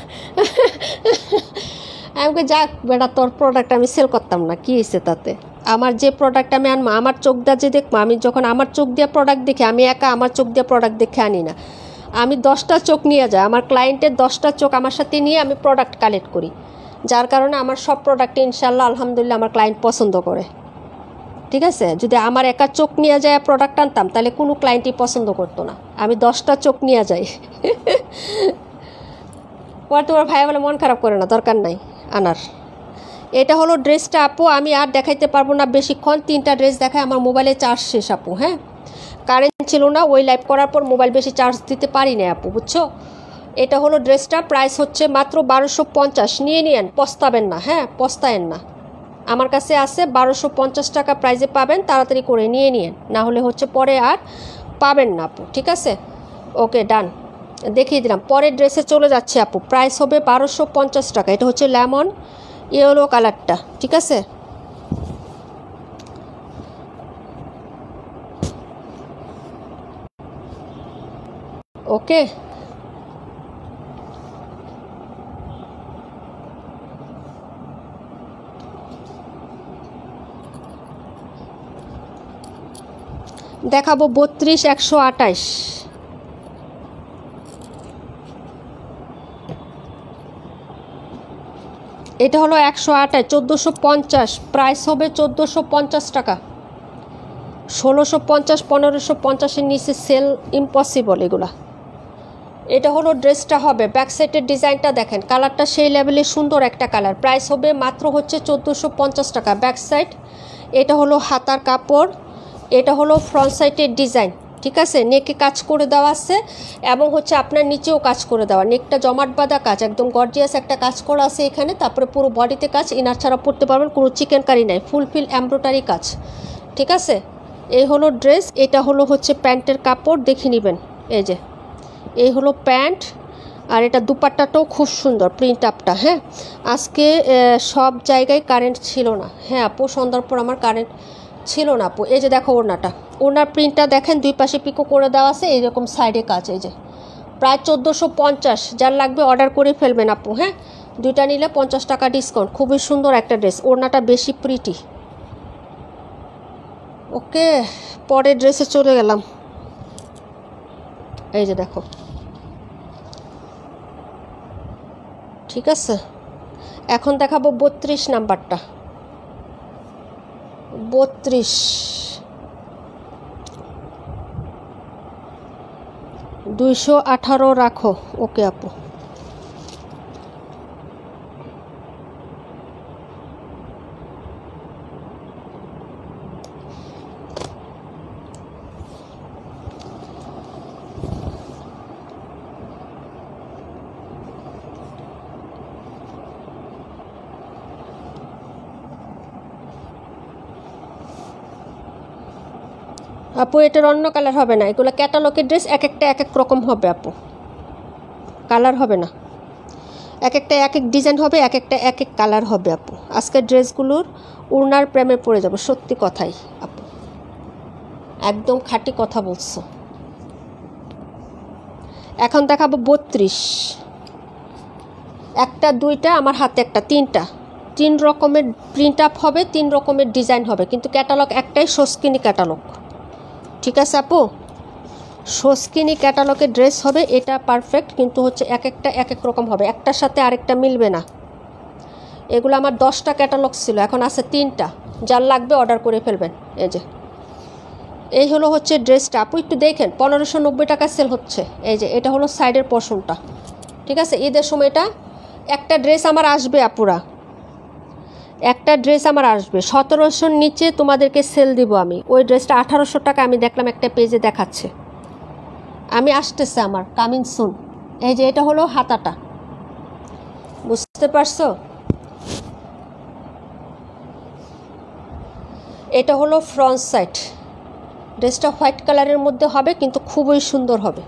আমাকে যাক বেটা, তোর প্রোডাক্ট আমি সেল করতাম না, কী হয়েছে তাতে? আমার যে প্রোডাক্ট আমি আনবো, আমার চোখ দিয়ে যে দেখবো, আমি যখন আমার চোখ দিয়ে প্রোডাক্ট দেখি, আমি একা আমার চোখ দিয়ে প্রোডাক্ট দেখে আনি না, আমি 10টা চোখ নিয়ে যাই, আমার ক্লায়েন্টের 10টা চোখ আমার সাথে নিয়ে আমি প্রোডাক্ট কালেক্ট করি, যার কারণে আমার সব প্রোডাক্ট ইনশাল্লাহ আলহামদুলিল্লাহ আমার ক্লায়েন্ট পছন্দ করে, ঠিক আছে? যদি আমার একা চোখ নিয়ে যায় প্রোডাক্ট আনতাম, তাহলে কোনো ক্লায়েন্টই পছন্দ করতো না। আমি 10টা চোখ নিয়ে যাই। পরে তোমার ভাই বলে মন খারাপ করে না, দরকার নাই আনার। এটা হলো ড্রেসটা আপু, আমি আর দেখাইতে পারবো না বেশিক্ষণ, 3টা ড্রেস দেখায়, আমার মোবাইলে চার্জ শেষ আপু। হ্যাঁ, কারেন্ট ছিল না, ওই লাইভ করার পর মোবাইল বেশি চার্জ দিতে পারি না আপু, বুঝছো? এটা হলো ড্রেসটা, প্রাইস হচ্ছে মাত্র 1250, নিয়ে নিয়েন, পস্তাবেন না। হ্যাঁ, পস্তায়েন না, আমার কাছে আছে 1250 টাকা প্রাইজে পাবেন, তাড়াতাড়ি করে নিয়ে নিয়েন, না হলে হচ্ছে পরে আর পাবেন না আপু, ঠিক আছে? ওকে ডান, দেখিয়ে দিলাম। পরের ড্রেসে চলে যাচ্ছে আপু, প্রাইস হবে 1250 টাকা। এটা হচ্ছে লেমন ইয়েলো কালারটা, ঠিক আছে? ওকে, দেখাবো 32 128। এটা হলো 128, 1450, প্রাইস হবে 1450 টাকা। 1650 1550-এর নিচে সেল ইম্পসিবল এগুলা। এটা হলো ড্রেসটা হবে, ব্যাক সাইডের ডিজাইনটা দেখেন, কালারটা সেই লেভেলে সুন্দর একটা কালার, প্রাইস হবে মাত্র হচ্ছে 1450 টাকা ব্যাক সাইড। এটা হলো হাতার কাপড়, এটা হলো ফ্রন্ট সাইডের ডিজাইন, ঠিক আছে? নেকে কাজ করে দেওয়া আছে এবং হচ্ছে আপনার নিচেও কাজ করে দেওয়া, নেকটা জমাট বাঁধা কাজ, একদম গর্জিয়াস একটা কাজ করা আছে এখানে। তারপরে পুরো বডিতে কাজ, ইনার ছাড়া পরতে পারবেন, কোনো চিকেন কারি নাই, ফুলফিল এমব্রয়ডারি কাজ, ঠিক আছে? এই হলো ড্রেস। এটা হলো হচ্ছে প্যান্টের কাপড়, দেখে নেবেন। এই যে এই হলো প্যান্ট, আর এটা দুপাট্টাটাও খুব সুন্দর প্রিন্ট আপটা। হ্যাঁ, আজকে সব জায়গায় কারেন্ট ছিল না। হ্যাঁ আপু, সন্ধ্যার পর আমার কারেন্ট ছিল না আপু। এই যে দেখো ওড়নাটা, ওড়নার প্রিন্টটা দেখেন, দুই পাশে পিকো করে দেওয়া আছে, এইরকম সাইডে কাজ। এই যে প্রায় 1450, যার লাগবে অর্ডার করে ফেলবেন আপু। হ্যাঁ, দুইটা নিলে 50 টাকা ডিসকাউন্ট। খুবই সুন্দর একটা ড্রেস, ওড়নাটা বেশি প্রিটি। ওকে, পরের ড্রেসে চলে গেলাম। এই যে দেখো, ঠিক আছে। এখন দেখাবো 32 নাম্বারটা। 32, 218 রাখো। ওকে আপু, আপু এটার অন্য কালার হবে না, এগুলো ক্যাটালগের ড্রেস, এক একটা এক এক রকম হবে আপু, কালার হবে না। এক একটা এক এক ডিজাইন হবে, এক একটা এক এক কালার হবে আপু। আজকের ড্রেসগুলোর ওড়নার প্রেমে পড়ে যাবো, সত্যি কথাই আপু, একদম খাঁটি কথা বলছো। এখন দেখাবো 32, একটা দুইটা আমার হাতে একটা, তিনটা, 3 রকমের প্রিন্ট আপ হবে, 3 রকমের ডিজাইন হবে, কিন্তু ক্যাটালগ একটাই, সস্কিনি ক্যাটালগ। ঠিক আছে আপু, সস্কিনি ক্যাটালগের ড্রেস হবে এটা, পারফেক্ট, কিন্তু হচ্ছে এক একটা এক এক রকম হবে, একটার সাথে আরেকটা মিলবে না। এগুলো আমার 10টা ক্যাটালগ ছিল, এখন আছে 3টা, যার লাগবে অর্ডার করে ফেলবেন। এই যে এই হলো হচ্ছে ড্রেসটা আপু, একটু দেখেন 1590 টাকা সেল হচ্ছে। এই যে এটা হলো সাইডের পোর্শনটা, ঠিক আছে। ঈদের সময়টা একটা ড্রেস আমার আসবে আপুরা, একটা ড্রেস আমার আসবে 1700-র নিচে তোমাদেরকে সেল দিব আমি। ওই ড্রেসটা 1800 টাকা আমি দেখলাম একটা পেজে দেখাচ্ছে, আমি আসতেছে আমার কামিং সুন। এই যে এটা হলো হাতাটা, বুঝতে পারছো? এটা হলো ফ্রন্ট সাইড। ড্রেসটা হোয়াইট কালারের মধ্যে হবে, কিন্তু খুবই সুন্দর হবে।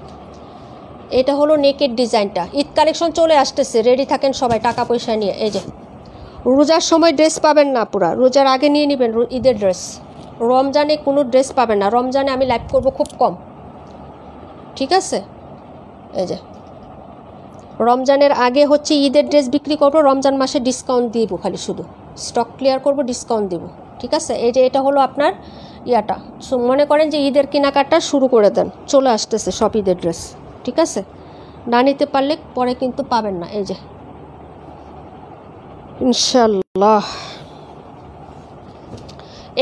এটা হলো নেকের ডিজাইনটা। ঈদ কালেকশন চলে আসতেছে, রেডি থাকেন সবাই টাকা পয়সা নিয়ে। এই যে রোজার সময় ড্রেস পাবেন না পুরা, রোজার আগে নিয়ে নেবেন ঈদের ড্রেস। রমজানে কোনো ড্রেস পাবেন না, রমজানে আমি লাইভ করব খুব কম, ঠিক আছে। এই যে রমজানের আগে হচ্ছে ঈদের ড্রেস বিক্রি করব, রমজান মাসে ডিসকাউন্ট দিব, খালি শুধু স্টক ক্লিয়ার করব, ডিসকাউন্ট দিব, ঠিক আছে। এই যে এটা হলো আপনার ইয়াটা, মনে করেন যে ঈদের কেনাকাটা শুরু করে দেন, চলে আসতেছে সব ঈদের ড্রেস, ঠিক আছে। না নিতে পারলে পরে কিন্তু পাবেন না। এই যে ইনশাল্লাহ।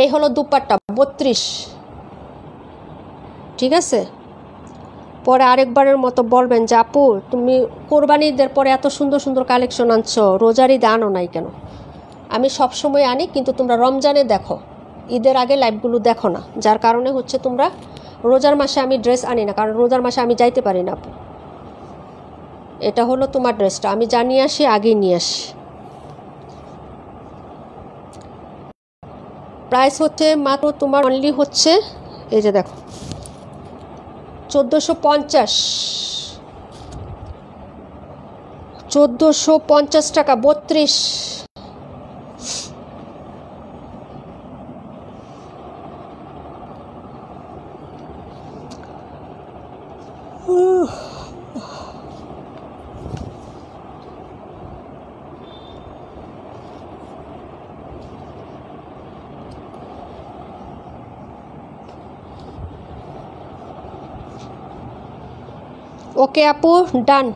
এই হলো দুপাট্টা 32, ঠিক আছে। পরে আরেকবারের মতো বলবেন যে আপু তুমি কোরবানি ঈদের পরে এত সুন্দর সুন্দর কালেকশন আনছো, রোজার ঈদে আনো নাই কেন? আমি সব সময় আনি, কিন্তু তোমরা রমজানে দেখো, ঈদের আগে লাইভগুলো দেখো না, যার কারণে হচ্ছে তোমরা রোজার মাসে আমি ড্রেস আনি না, কারণ রোজার মাসে আমি যাইতে পারি না আপু। এটা হলো তোমার ড্রেসটা, আমি যা নিয়ে আসি আগেই নিয়ে আসি। প্রাইস হচ্ছে মাত্র তোমার অনলি হচ্ছে, এই যে দেখো 1450, 1450 টাকা। 32, ওকে আপু, ডান,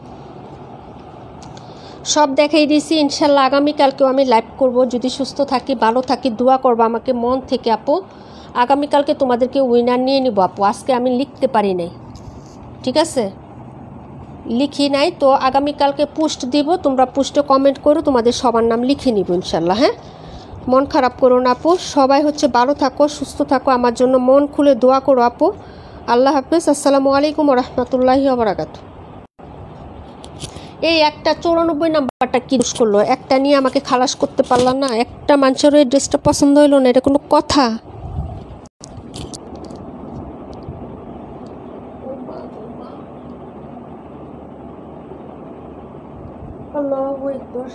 সব দেখাই দিয়েছি। ইনশাল্লাহ আগামীকালকেও আমি লাইভ করব, যদি সুস্থ থাকি ভালো থাকি, দোয়া করবো আমাকে মন থেকে আপু। আগামীকালকে তোমাদেরকে উইনার নিয়ে নিব আপু। আজকে আমি লিখতে পারি নাই, ঠিক আছে, লিখি নাই, তো আগামীকালকে পোস্ট দিব, তোমরা পোস্টে কমেন্ট করো, তোমাদের সবার নাম লিখে নিব ইনশাল্লাহ। হ্যাঁ, মন খারাপ করো না আপু, সবাই হচ্ছে ভালো থাকো সুস্থ থাকো, আমার জন্য মন খুলে দোয়া করো আপু। আল্লাহ হাফেজ, আসসালামু আলাইকুম রহমতুল্লাহি ওয়া বারাকাতুহু। এই একটা 94 নাম্বারটা কি দোষ করলো? একটা নিয়ে আমাকে খালাস করতে পারলাম না? একটা মানুষের ওই ড্রেসটা পছন্দ হইলো না, এটা কোনো কথা? আল্লাহু আকবার।